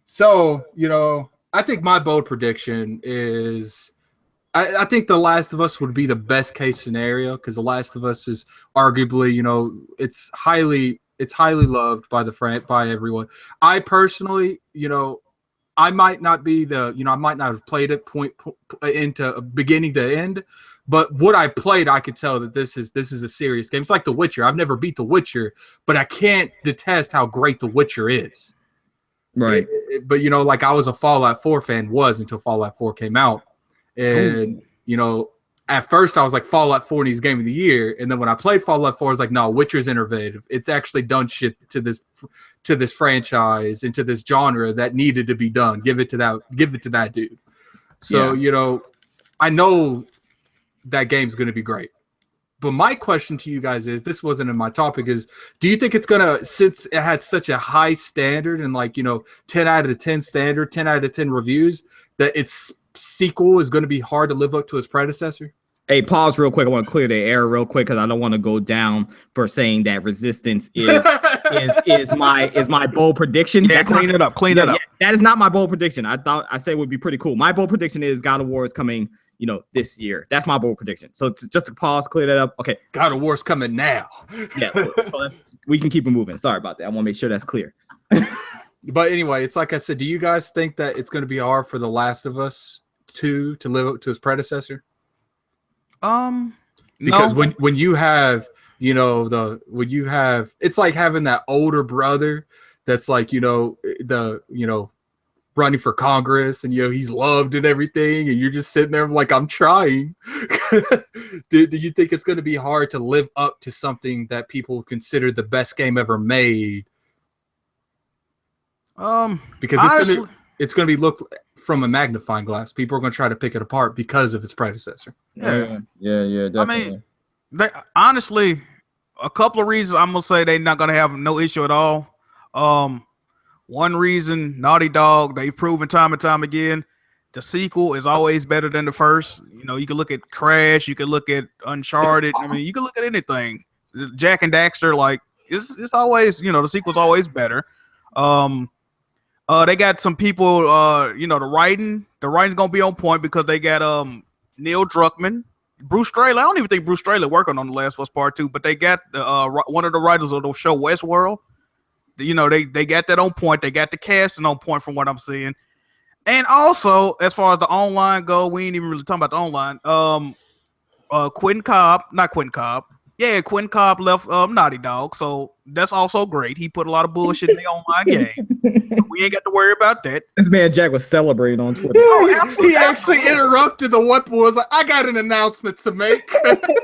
So, I think my bold prediction is I think The Last of Us would be the best case scenario, because The Last of Us is arguably, it's highly loved by everyone. I personally, I might not be I might not have played it point into beginning to end, but what I played, I could tell that this is a serious game. It's like The Witcher. I've never beat The Witcher, but I can't detest how great The Witcher is. Right. But like I was a Fallout 4 fan until Fallout 4 came out, and at first I was like, Fallout 4 needs Game of the Year, and then when I played Fallout 4, I was like, no, Witcher's innovative. It's actually done shit to this franchise and to this genre that needed to be done. Give it to that dude. So I know that game's going to be great. But my question to you guys is, this wasn't in my topic, is do you think it's going to, since it had such a high standard and 10 out of 10 standard, 10 out of 10 reviews, that its sequel is going to be hard to live up to its predecessor? Hey, pause real quick. I want to clear the air real quick because I don't want to go down for saying that Resistance is is my bold prediction. Yeah, That's clean it up. Clean it up. That is not my bold prediction. I said it would be pretty cool. My bold prediction is God of War is coming, this year. That's my bold prediction. So just to pause, clear that up. Okay. God of War's coming now. Yeah. So we can keep it moving. Sorry about that. I want to make sure that's clear. But anyway, it's like I said, do you guys think that it's going to be hard for The Last of Us 2 to live up to its predecessor? Because no. when you have, it's like having that older brother that's like, running for Congress and, he's loved and everything. And you're just sitting there like, I'm trying. Do you think it's going to be hard to live up to something that people consider the best game ever made? Because it's going to be looked from a magnifying glass. People are going to try to pick it apart because of its predecessor. Yeah, definitely. I mean, honestly, a couple of reasons I'm gonna say they're not gonna have no issue at all. One reason, Naughty Dog, they've proven time and time again, the sequel is always better than the first. You can look at Crash, you can look at Uncharted. I mean, you can look at anything. Jack and Daxter, like it's always, the sequel's always better. They got some people, the writing's gonna be on point because they got Neil Druckmann, Bruce Straley. I don't even think Bruce Straley working on The Last of Us Part 2, but they got one of the writers of the show Westworld. They got that on point. They got the casting on point from what I'm seeing. And also, as far as the online go, we ain't even really talking about the online. Quentin Cobb left Naughty Dog, so that's also great. He put a lot of bullshit in the online game. So we ain't got to worry about that. This man Jack was celebrating on Twitter. He actually interrupted the weapon. Was like, I got an announcement to make.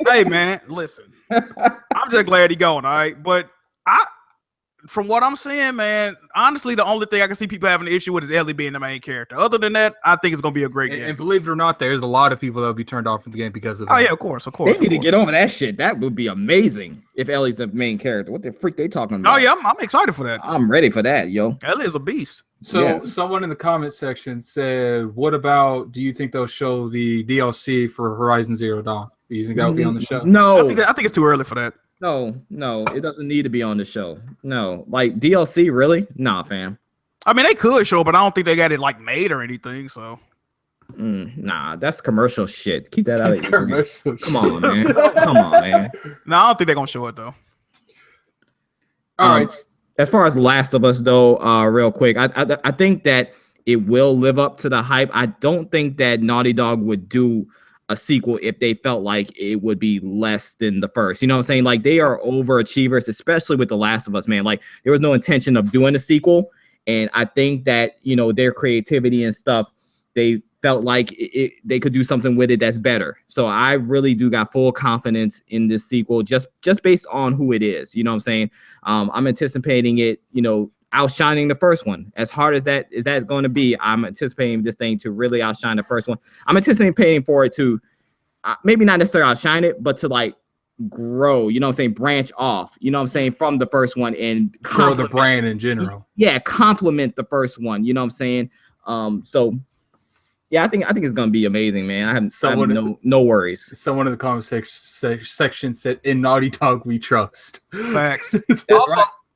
Hey man, listen. I'm just glad he going, all right. But from what I'm seeing, man, honestly, the only thing I can see people having an issue with is Ellie being the main character. Other than that, I think it's gonna be a great game. And believe it or not, there's a lot of people that will be turned off from the game because of that. Oh yeah, of course. They need to get over that shit. That would be amazing if Ellie's the main character. What the freak they talking about? Oh yeah, I'm excited for that. I'm ready for that, yo. Ellie is a beast. So someone in the comment section said, "What about? Do you think they'll show the DLC for Horizon Zero Dawn? Do you think that'll be on the show?" No, I think it's too early for that. No, it doesn't need to be on the show. No, like DLC, really? Nah, fam. I mean, they could show, but I don't think they got it like made or anything. So, nah, that's commercial shit. Keep that out of here. Commercial. Come on, man. Come on, man. No, I don't think they're gonna show it though. All right. As far as Last of Us, though, real quick, I think that it will live up to the hype. I don't think that Naughty Dog would do a sequel if they felt like it would be less than the first. You know what I'm saying? Like, they are overachievers, especially with The Last of Us, man. Like, there was no intention of doing a sequel. And I think that, their creativity and stuff, they felt like they could do something with it that's better. So I really do got full confidence in this sequel just based on who it is. You know what I'm saying? I'm anticipating it, outshining the first one. As hard as that is going to be, I'm anticipating this thing to really outshine the first one. I'm anticipating for it to maybe not necessarily outshine it, but to like grow, you know what I'm saying, branch off, you know what I'm saying, from the first one and grow the brand in general. Yeah, complement the first one, you know what I'm saying? So yeah, I think it's gonna be amazing, man. I have no worries. Someone in the comment section said, "In Naughty Dog we trust." Facts.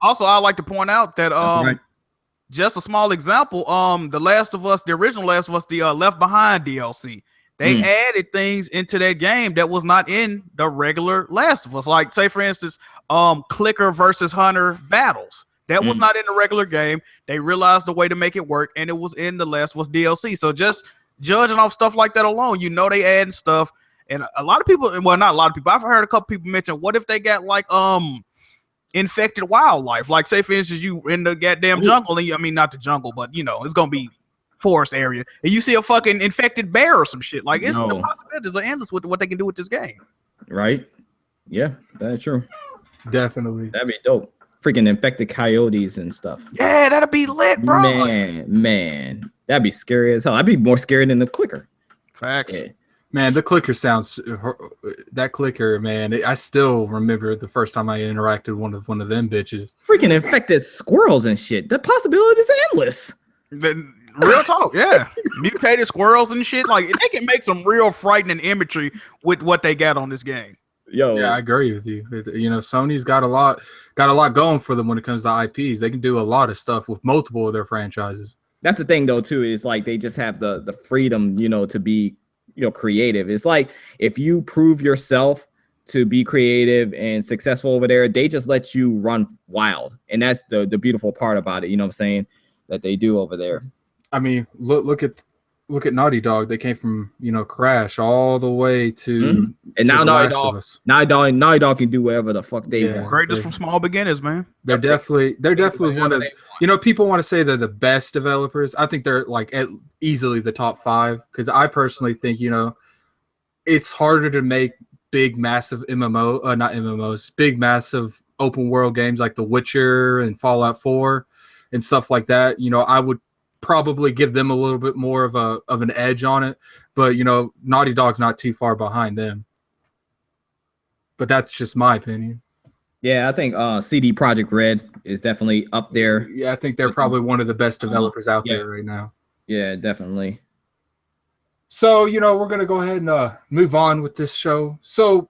Also, I'd like to point out that just a small example, the original Last of Us, the Left Behind DLC, they added things into that game that was not in the regular Last of Us. Like, say for instance, clicker versus hunter battles. That was not in the regular game. They realized the way to make it work, and it was in the Last of Us DLC. So just judging off stuff like that alone, they adding stuff. And a lot of people, well, not a lot of people, I've heard a couple people mention, what if they got like infected wildlife? Like, say for instance, you in the goddamn jungle, and not the jungle, but it's gonna be forest area, and you see a fucking infected bear or some shit. Like, the possibilities are endless with what they can do with this game. Right? Yeah, that's true. Definitely. That'd be dope. Freaking infected coyotes and stuff. Yeah, that'd be lit, bro. Man, that'd be scary as hell. I'd be more scared than the clicker. Facts. Yeah. Man, the clicker sounds. That clicker, man. I still remember the first time I interacted with one of them bitches. Freaking infected squirrels and shit. The possibilities are endless. Real talk, yeah. Mutated squirrels and shit. Like, they can make some real frightening imagery with what they got on this game. Yo. Yeah, I agree with you. You know, Sony's got a lot going for them when it comes to IPs. They can do a lot of stuff with multiple of their franchises. That's the thing though too, is like they just have the freedom, you know, to be, you know, creative. It's like if you prove yourself to be creative and successful over there, they just let you run wild. And that's the beautiful part about it, you know what I'm saying, that they do over there. I mean, look at Naughty Dog. They came from, you know, Crash all the way to and now Naughty Dog can do whatever the fuck they want. Greatness from small beginners, man. They're definitely one of, you know, people want to say they're the best developers. I think they're like easily the top 5, because I personally think, you know, it's harder to make big massive big massive open world games like The Witcher and Fallout 4 and stuff like that. You know, I would probably give them a little bit more of an edge on it, but you know, Naughty Dog's not too far behind them. But that's just my opinion. Yeah, I think CD Projekt Red is definitely up there. Yeah, I think they're probably one of the best developers out there right now. Yeah, definitely. So, you know, we're going to go ahead and move on with this show. So,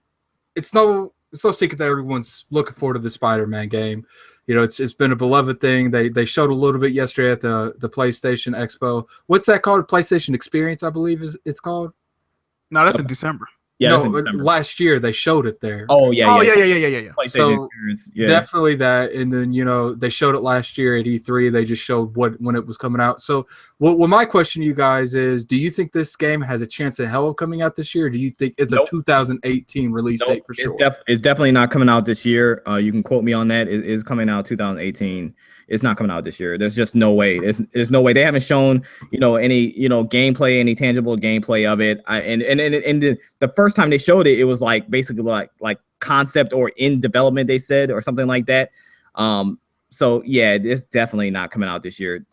it's no secret that everyone's looking forward to the Spider-Man game. You know, it's been a beloved thing. They showed a little bit yesterday at the PlayStation Expo. What's that called? PlayStation Experience, I believe it's called. No, that's in December. Yeah, no, last year they showed it there. Oh yeah. So definitely that, and then you know they showed it last year at E3. They just showed when it was coming out. So, what my question to you guys is: do you think this game has a chance in hell of coming out this year? Or do you think it's a 2018 release date for sure? It's definitely not coming out this year. You can quote me on that. It is coming out 2018. It's not coming out this year. There's just no way. There's no way. They haven't shown, you know, any, you know, gameplay, any tangible gameplay of it. And the first time they showed it, it was like basically like concept or in development, they said, or something like that. So yeah, it's definitely not coming out this year.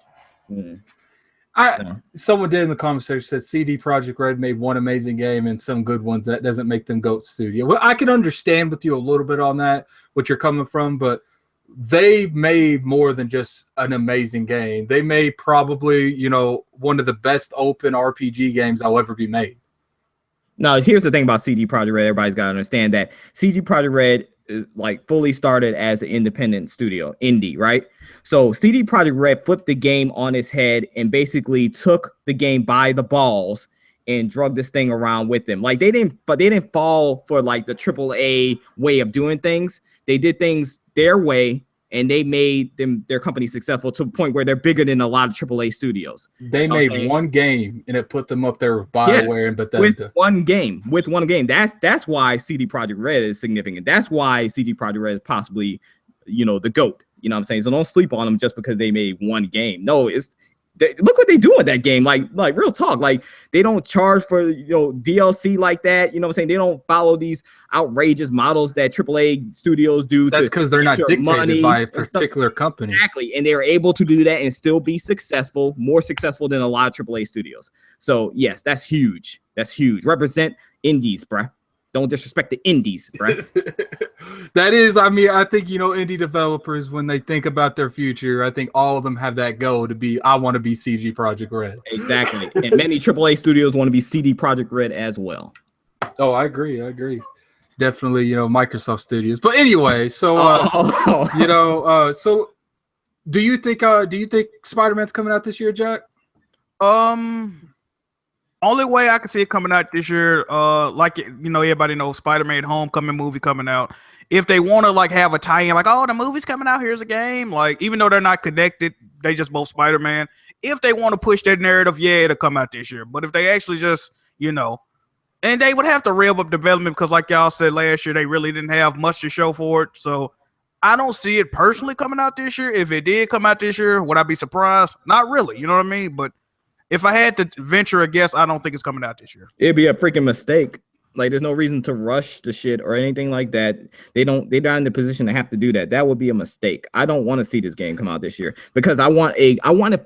Someone did in the comment section said CD Projekt Red made one amazing game and some good ones. That doesn't make them GOAT Studio. Well, I can understand with you a little bit on that, what you're coming from, but they made more than just an amazing game. They made probably, you know, one of the best open RPG games that'll ever be made. No, here's the thing about CD Projekt Red. Everybody's got to understand that CD Projekt Red is like fully started as an independent studio, indie, right? So CD Projekt Red flipped the game on its head and basically took the game by the balls and drug this thing around with them. Like they didn't fall for like the AAA way of doing things. They did things their way, and they made their company successful to a point where they're bigger than a lot of AAA studios. They made one game, and it put them up there with BioWare and Bethesda. With one game. That's why CD Projekt Red is significant. That's why CD Projekt Red is possibly, you know, the GOAT. You know what I'm saying? So don't sleep on them just because they made one game. No, look what they do with that game. Like real talk. Like they don't charge for, you know, DLC like that. You know what I'm saying? They don't follow these outrageous models that AAA studios do. That's because they're not dictated by a particular company. Exactly. And they're able to do that and still be successful, more successful than a lot of AAA studios. So yes, that's huge. That's huge. Represent indies, bruh. Don't disrespect the indies, bruh. That is, I mean, I think, you know, indie developers, when they think about their future, I think all of them have that goal to be, I want to be CD Projekt Red. Exactly. And many AAA studios want to be CD Projekt Red as well. Oh, I agree. Definitely, you know, Microsoft Studios. But anyway, so, you know, so do you think Spider-Man's coming out this year, Jack? Only way I can see it coming out this year, like, you know, everybody knows Spider-Man Homecoming movie coming out. If they want to like have a tie-in, like, oh, the movie's coming out, here's a game. Like, even though they're not connected, they just both Spider-Man. If they want to push that narrative, yeah, it'll come out this year. But if they actually just, you know, and they would have to rev up development because, like y'all said last year, they really didn't have much to show for it. So I don't see it personally coming out this year. If it did come out this year, would I be surprised? Not really. You know what I mean? But if I had to venture a guess, I don't think it's coming out this year. It'd be a freaking mistake. Like, there's no reason to rush the shit or anything like that. They're not in the position to have to do that. That would be a mistake. I don't want to see this game come out this year because I want a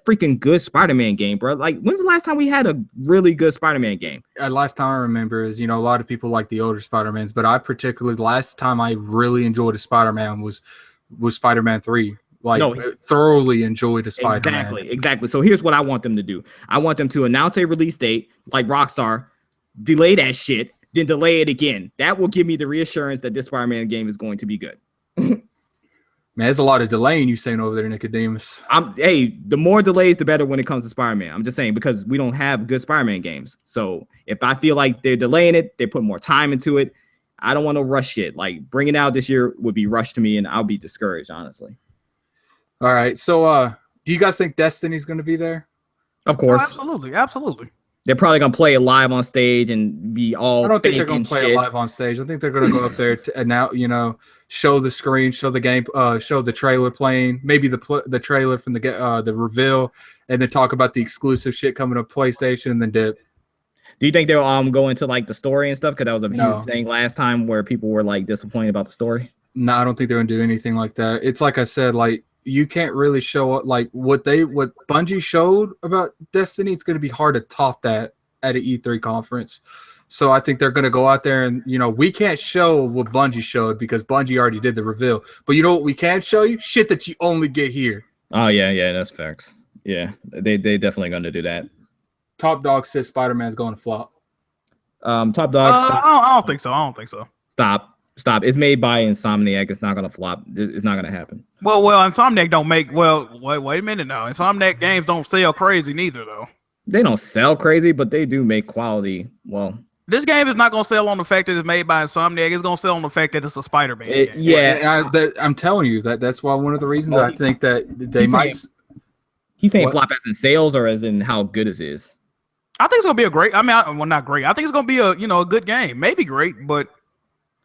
freaking good Spider-Man game, bro. Like, when's the last time we had a really good Spider-Man game? Last time I remember is, you know, a lot of people like the older Spider-Mans, but I particularly, last time I really enjoyed a Spider-Man was Spider-Man 3. Thoroughly enjoyed a Spider-Man. Exactly. So here's what I want them to do. I want them to announce a release date like Rockstar, delay that shit, then delay it again. That will give me the reassurance that this Spider-Man game is going to be good. Man, there's a lot of delaying you saying over there, Nickodemus. Hey, the more delays, the better when it comes to Spider-Man. I'm just saying because we don't have good Spider-Man games. So if I feel like they're delaying it, they put more time into it. I don't want to rush shit. Like bringing it out this year would be rushed to me, and I'll be discouraged, honestly. All right. So do you guys think Destiny's going to be there? Of course. Oh, absolutely. They're probably going to play it live on stage and be all I don't think they're going to play it live on stage. I think they're going to go up there and now, show the screen, show the game, show the trailer playing, maybe the trailer from the reveal, and then talk about the exclusive shit coming to PlayStation and then dip. Do you think they'll go into like the story and stuff? Because that was a huge thing last time where people were like disappointed about the story. No, I don't think they're going to do anything like that. It's like I said, like you can't really show up like what Bungie showed about Destiny. It's going to be hard to top that at an E3 conference. So I think they're going to go out there and, we can't show what Bungie showed because Bungie already did the reveal. But you know what we can show you? Shit that you only get here. Oh, yeah, that's facts. Yeah, they definitely going to do that. Top Dog says Spider-Man's going to flop. Top Dog, stop. I don't think so. Stop. It's made by Insomniac. It's not going to flop. It's not going to happen. Well, Insomniac don't make, wait a minute now. Insomniac games don't sell crazy neither, though. They don't sell crazy, but they do make quality. Well, this game is not going to sell on the fact that it's made by Insomniac. It's going to sell on the fact that it's a Spider-Man game. Yeah. I'm telling you that's why one of the reasons I think that they might. He's saying flop as in sales or as in how good it is. I think it's going to be a great, not great. I think it's going to be a good game. Maybe great, but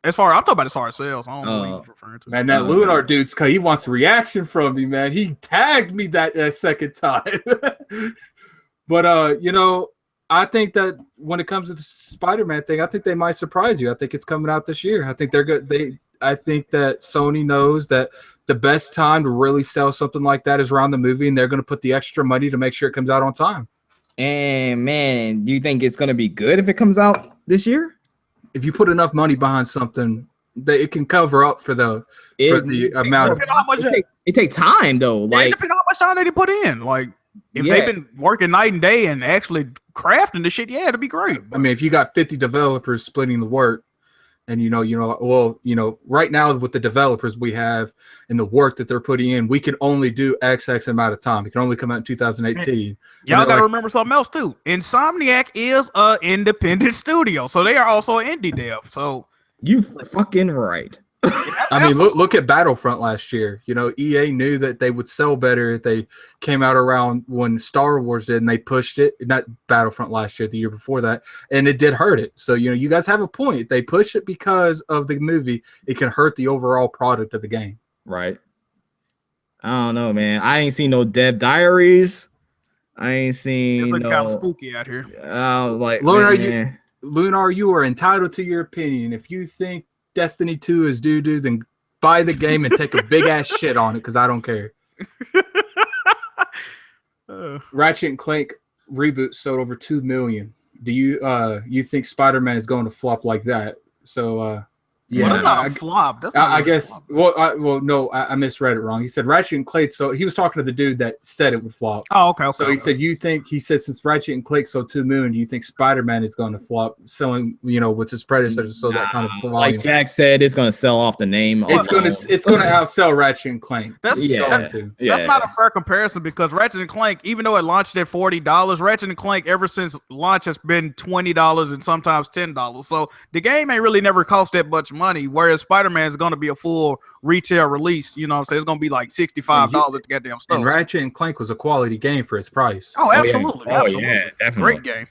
I'm talking about as far as sales. I don't know what he was referring to. Man, that Lunar dude's he wants a reaction from me, man. He tagged me that second time. But I think that when it comes to the Spider-Man thing, I think they might surprise you. I think it's coming out this year. I think they're good. I think that Sony knows that the best time to really sell something like that is around the movie, and they're going to put the extra money to make sure it comes out on time. And man, do you think it's going to be good if it comes out this year? If you put enough money behind something, that it can cover up for the amount of time. It takes time though. Like depending on how much time they put in. Like if they've been working night and day and actually crafting the shit, it'd be great. I mean, if you got 50 developers splitting the work, and right now with the developers we have and the work that they're putting in, we can only do X amount of time. It can only come out in 2018. Y'all got to remember something else too. Insomniac is an independent studio, so they are also an indie dev. So you fucking right. I mean, look at Battlefront last year. EA knew that they would sell better if they came out around when Star Wars did, and they pushed it. Not Battlefront last year, the year before that, and it did hurt it. So you guys have a point. They push it because of the movie. It can hurt the overall product of the game. Right. I don't know, man. I ain't seen no dev diaries. I ain't seen. It's kind of spooky out here. Lunar, you are entitled to your opinion. If you think Destiny 2 is doo-doo, then buy the game and take a big ass shit on it because I don't care. Ratchet and Clank reboot sold over 2 million. Do you think Spider-Man is going to flop like that? So yeah, well, that's not a flop. That's not I guess. Flop. No, I misread it wrong. He said Ratchet and Clank. So he was talking to the dude that said it would flop. Oh, okay. So he said, he said since Ratchet and Clank sold 2 million, do you think Spider-Man is going to flop, selling, with his predecessor, so that kind of volume? Like Jack said, it's going to sell off the name. It's going to outsell Ratchet and Clank. That's not a fair comparison because Ratchet and Clank, even though it launched at $40, Ratchet and Clank ever since launch has been $20 and sometimes $10. So the game ain't really never cost that much money, whereas Spider-Man is going to be a full retail release. You know what I'm saying? It's going to be like $65 at the goddamn store. And Ratchet and Clank was a quality game for its price. Oh, absolutely. Absolutely. Yeah, definitely. Great game.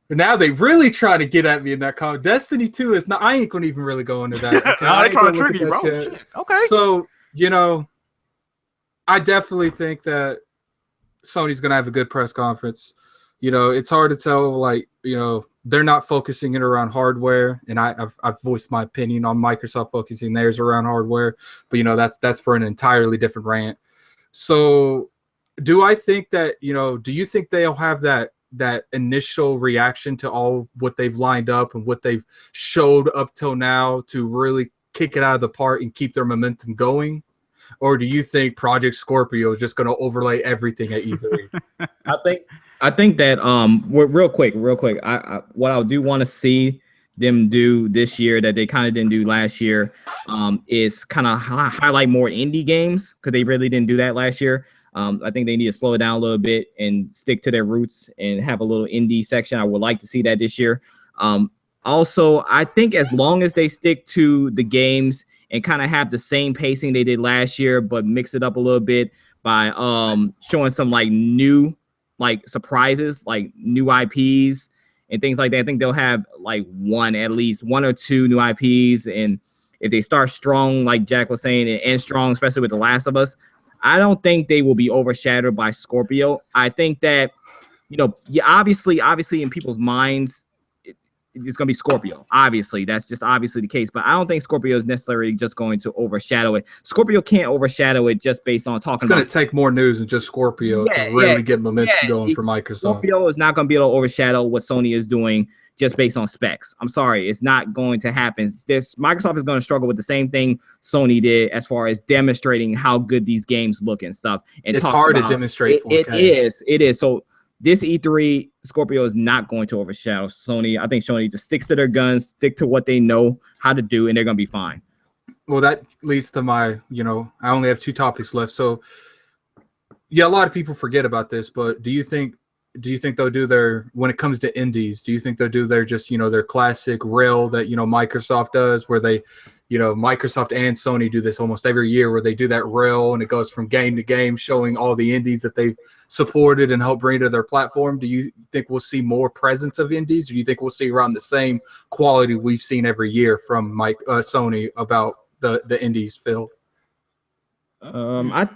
But now they really try to get at me in that call. Destiny 2 is not, I ain't going to even really go into that. Okay? No, they trying to trigger you, bro. Shit. Okay. So, I definitely think that Sony's going to have a good press conference. It's hard to tell, they're not focusing it around hardware, and I've voiced my opinion on Microsoft focusing theirs around hardware, but that's for an entirely different rant. So, do I think that do you think they'll have that initial reaction to all what they've lined up and what they've showed up till now to really kick it out of the park and keep their momentum going? Or do you think Project Scorpio is just going to overlay everything at E3? I think that real quick, I what I do want to see them do this year that they kind of didn't do last year is kind of highlight more indie games, because they really didn't do that last year. I think they need to slow it down a little bit and stick to their roots and have a little indie section. I would like to see that this year. Also, I think as long as they stick to the games and kind of have the same pacing they did last year, but mix it up a little bit by showing some like new like surprises, like new IPs and things like that. I think they'll have like at least one or two new IPs. And if they start strong, like Jack was saying, and end strong, especially with The Last of Us, I don't think they will be overshadowed by Scorpio. I think that, obviously in people's minds, it's going to be Scorpio. Obviously, that's just obviously the case. But I don't think Scorpio is necessarily just going to overshadow it. Scorpio can't overshadow it just based on talking about it. It's going to take more news than just Scorpio to really get momentum going for Microsoft. Scorpio is not going to be able to overshadow what Sony is doing just based on specs. I'm sorry. It's not going to happen. Microsoft is going to struggle with the same thing Sony did as far as demonstrating how good these games look and stuff. And it's hard to demonstrate. It is. So this E3, Scorpio is not going to overshadow Sony. I think Sony just sticks to their guns, stick to what they know how to do, and they're going to be fine. Well, that leads to my, I only have 2 topics left. So, yeah, a lot of people forget about this, but do you think they'll do when it comes to indies, do you think they'll do their their classic rail that, Microsoft does, where they, Microsoft and Sony do this almost every year, where they do that rail and it goes from game to game, showing all the indies that they've supported and helped bring to their platform? Do you think we'll see more presence of indies, or do you think we'll see around the same quality we've seen every year from Sony about the indies, Phil? I'm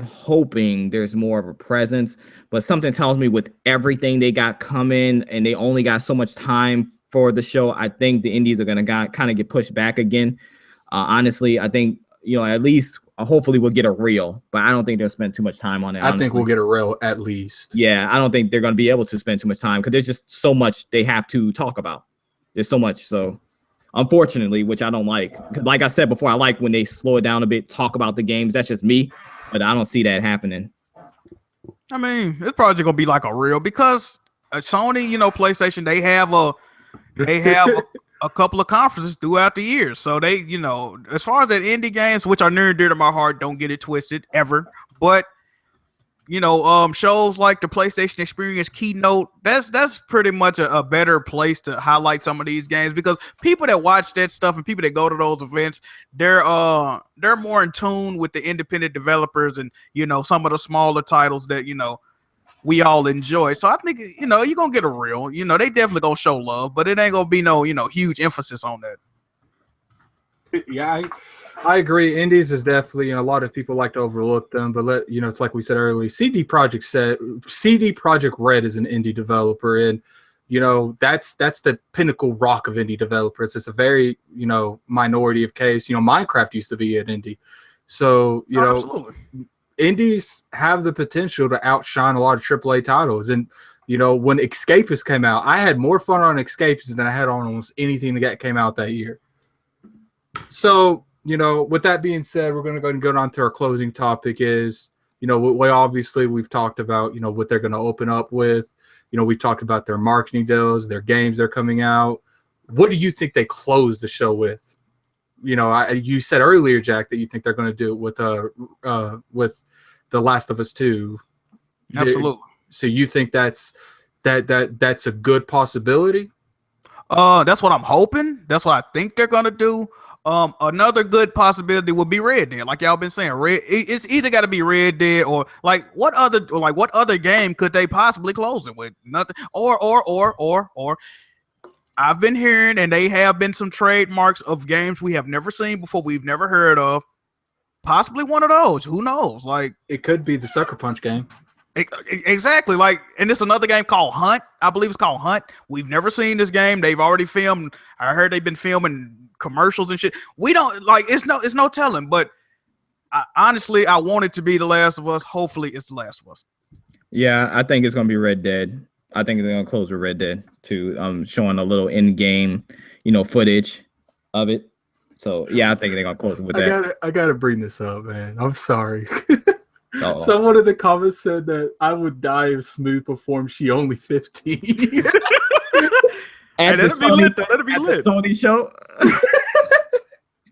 hoping there's more of a presence, but something tells me with everything they got coming and they only got so much time for the show, I think the indies are going to kind of get pushed back again. Honestly, I think, at least hopefully we'll get a reel, but I don't think they'll spend too much time on it. I think we'll get a reel at least. Yeah, I don't think they're going to be able to spend too much time because there's just so much they have to talk about. There's so much. So unfortunately, which I don't like. Like I said before, I like when they slow it down a bit, talk about the games. That's just me, but I don't see that happening. I mean, it's probably going to be like a reel because Sony, PlayStation, they have a couple of conferences throughout the year. So they, as far as that indie games, which are near and dear to my heart, don't get it twisted ever. But, shows like the PlayStation Experience Keynote, that's pretty much a better place to highlight some of these games, because people that watch that stuff and people that go to those events, they're more in tune with the independent developers and, some of the smaller titles that, we all enjoy. So I think, you're going to get a reel. They definitely going to show love, but it ain't going to be no, huge emphasis on that. Yeah, I agree. Indies is definitely, a lot of people like to overlook them, but it's like we said earlier, CD Projekt Red is an indie developer, and that's the pinnacle rock of indie developers. It's a very, minority of case. Minecraft used to be an indie. So, Absolutely. Indies have the potential to outshine a lot of AAA titles. And, when Escapist came out, I had more fun on Escapist than I had on almost anything that came out that year. So, with that being said, we're going to go and on to our closing topic is, obviously we've talked about, what they're going to open up with. We've talked about their marketing deals, their games they're coming out. What do you think they close the show with? You said earlier, Jack, that you think they're going to do it with The Last of Us 2. Absolutely. So you think that's a good possibility? That's what I'm hoping. That's what I think they're going to do. Another good possibility would be Red Dead, like y'all been saying. It's either got to be Red Dead or what other game could they possibly close it with? Nothing. Or I've been hearing, and they have been some trademarks of games we have never seen before, we've never heard of. Possibly one of those. Who knows? It could be the Sucker Punch game. Exactly. And it's another game called Hunt. I believe it's called Hunt. We've never seen this game. They've already filmed. I heard they've been filming commercials and shit. We don't it's no telling. But honestly, I want it to be The Last of Us. Hopefully, it's The Last of Us. Yeah, I think it's gonna be Red Dead. I think they're gonna close with Red Dead too. Showing a little in-game, footage of it. So yeah, I think they're gonna close it with that. I gotta bring this up, man. I'm sorry. Someone in the comments said that I would die if Smooth performed She Only 15. at the that'll be Sony, lit, though. That'll be at lit. the Sony show.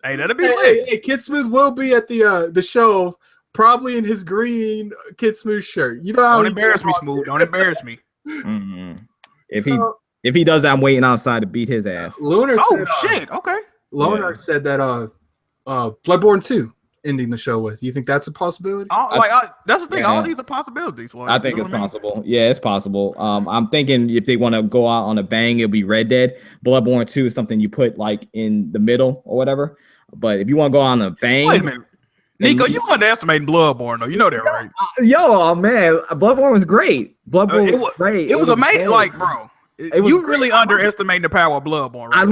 Hey, that'll be Hey, lit. hey, Kid Smooth will be at the show, probably in his green Kid Smooth shirt. You know how Don't he embarrass me, goes. Smooth. Don't embarrass me. Mhm. If So, he does that, I'm waiting outside to beat his ass. Lunar Oh said, shit. Okay. Loner said that Bloodborne 2 ending the show with. You think that's a possibility? That's the thing. Yeah. All these are possibilities. Like, I think you know it's what I mean? possible. Yeah, it's possible. I'm thinking if they want to go out on a bang, it'll be Red Dead. Bloodborne 2 is something you put like in the middle or whatever. But if you want to go on a bang, Wait a minute, Nico, you underestimating Bloodborne though. You know that, right? yo, man, Bloodborne was great. Bloodborne was great. It was amazing. great. Like, bro, was you great. really underestimating the power of Bloodborne. Right? I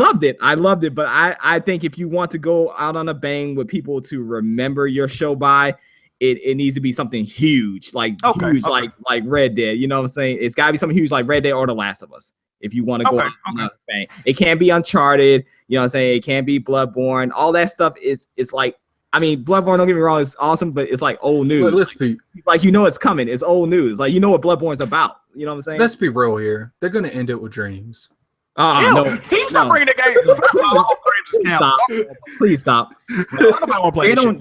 loved it. But I think if you want to go out on a bang with people to remember your show by, it needs to be something huge, like like Red Dead. You know what I'm saying? It's got to be something huge like Red Dead or The Last of Us. If you want to go out on a bang, it can't be Uncharted. You know what I'm saying? It can't be Bloodborne. All that stuff is like. I mean, Bloodborne, don't get me wrong, it's awesome, but it's like old news. Like, you know it's coming. It's old news. Like, you know what Bloodborne's about. You know what I'm saying? Let's be real here. They're going to end it with Dreams. No. Stop bringing the game. Stop. Please stop.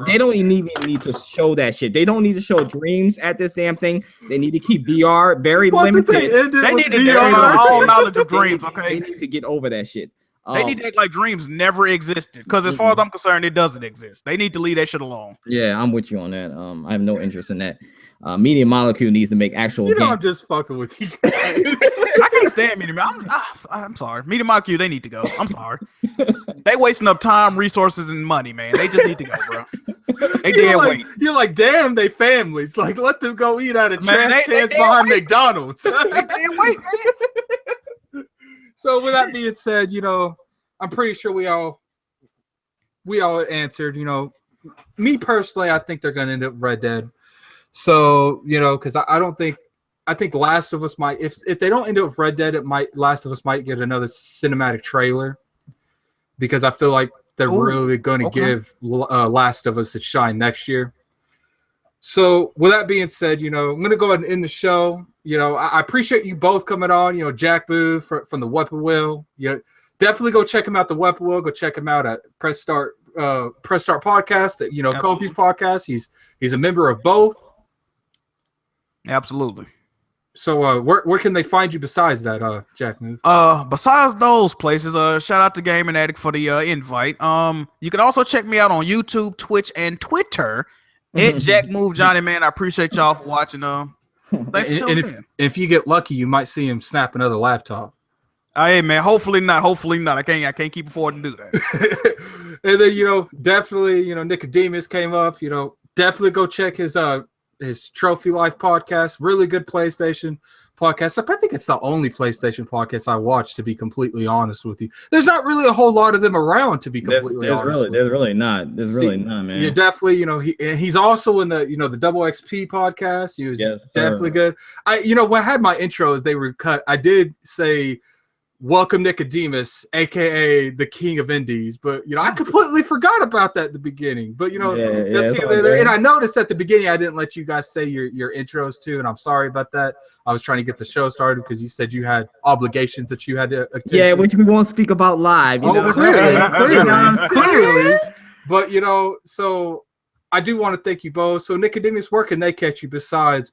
They don't even need to show that shit. They don't need to show Dreams at this damn thing. They need to keep VR very limited. They need to get all knowledge of Dreams, okay? They need to get over that shit. They need to act like Dreams never existed. Because as far as I'm concerned, it doesn't exist. They need to leave that shit alone. Yeah, I'm with you on that. I have no interest in that. Media Molecule needs to make actual games. I'm just fucking with you guys. I can't stand Media Molecule. I'm sorry. Media Molecule, they need to go. I'm sorry. They wasting up time, resources, and money, man. They just need to go, bro. They dead weight. You're like, damn, they families. Like, let them go eat out of trash cans behind McDonald's. They dead weight, man. So with that being said, I'm pretty sure we all answered. Me personally, I think they're going to end up Red Dead. So because I think Last of Us might, if they don't end up with Red Dead, Last of Us might get another cinematic trailer, because I feel like they're really going to give Last of Us its shine next year. So with that being said, I'm going to go ahead and end the show. I appreciate you both coming on. Jack Boo from the Weapon Wheel. Definitely go check him out. The Weapon Wheel. Go check him out at Press Start Podcast. Kofi's podcast. He's a member of both. Absolutely. So where can they find you besides that, Jack Move? Besides those places, shout out to Gaming Addict for the invite. You can also check me out on YouTube, Twitch, and Twitter at JackmoveJohnny, man. I appreciate y'all for watching. Thanks for tuning in. If you get lucky, you might see him snap another laptop. Hey man, hopefully not. I can't keep affording to do that. And then definitely Nickodemus came up. Definitely go check his Trophy Life podcast. Really good PlayStation podcast. I think it's the only PlayStation podcast I watch, to be completely honest with you. There's not really a whole lot of them around, to be completely honest. There's really not, man. Yeah, definitely. He's also in the Double XP podcast. He was definitely good. When I had my intros, they were cut. I did say, "Welcome Nickodemus, aka the King of Indies," but I completely forgot about that at the beginning. But that's there. And I noticed at the beginning I didn't let you guys say your intros too, and I'm sorry about that. I was trying to get the show started because you said you had obligations that you had to attend to. Yeah, which we won't speak about live. Clearly. But so I do want to thank you both. So Nickodemus, where can they catch you besides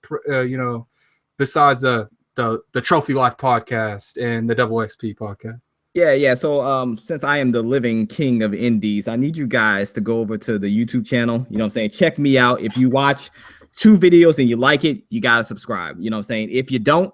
the Trophy Life podcast and the Double XP podcast? Yeah. So since I am the living king of indies, I need you guys to go over to the YouTube channel. You know what I'm saying? Check me out. If you watch 2 videos and you like it, you gotta subscribe. You know what I'm saying? If you don't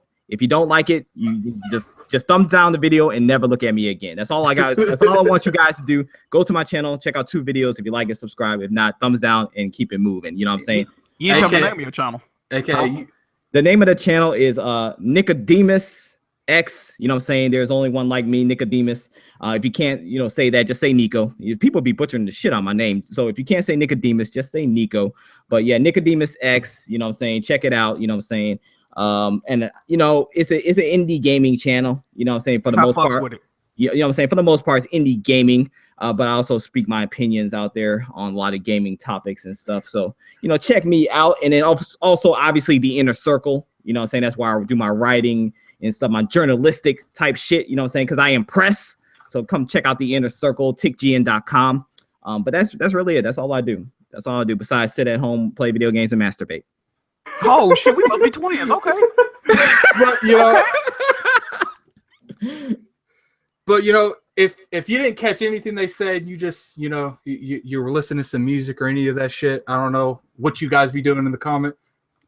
like it, you just thumbs down the video and never look at me again. That's all I got. That's all I want you guys to do. Go to my channel, check out 2 videos. If you like it, subscribe. If not, thumbs down and keep it moving. You know what I'm saying? You ain't tell me the name of your channel. Okay. The name of the channel is Nickodemus X. You know what I'm saying? There's only one like me, Nickodemus. If you can't, say that, just say Nico. People be butchering the shit on my name. So if you can't say Nickodemus, just say Nico. But yeah, Nickodemus X, you know what I'm saying? Check it out, you know what I'm saying? And it's an indie gaming channel, you know what I'm saying? For the most part. With it. You know what I'm saying? For the most part, it's indie gaming. But I also speak my opinions out there on a lot of gaming topics and stuff. So, check me out. And then also, obviously, the Inner Circle. You know what I'm saying? That's where I do my writing and stuff, my journalistic type shit, you know what I'm saying? Because I impress. So come check out the Inner Circle, tickgn.com. But that's really it. That's all I do. That's all I do besides sit at home, play video games, and masturbate. Oh shit, we must be twins. Okay. But you know, but you know, if you didn't catch anything they said, you just you were listening to some music or any of that shit. I don't know what you guys be doing in the comment.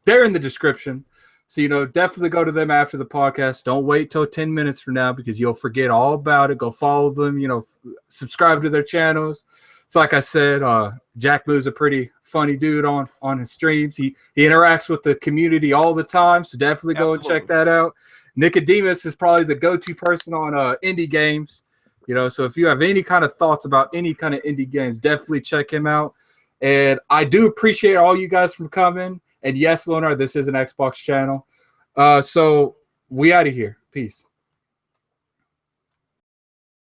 They're in the description. So definitely go to them after the podcast. Don't wait till 10 minutes from now because you'll forget all about it. Go follow them. Subscribe to their channels. It's like I said, Jack Move's a pretty funny dude on his streams. He interacts with the community all the time, so definitely go and check that out. Nickodemus is probably the go-to person on indie games. So if you have any kind of thoughts about any kind of indie games, definitely check him out. And I do appreciate all you guys for coming. And yes, Leonard, this is an Xbox channel. So we out of here. Peace.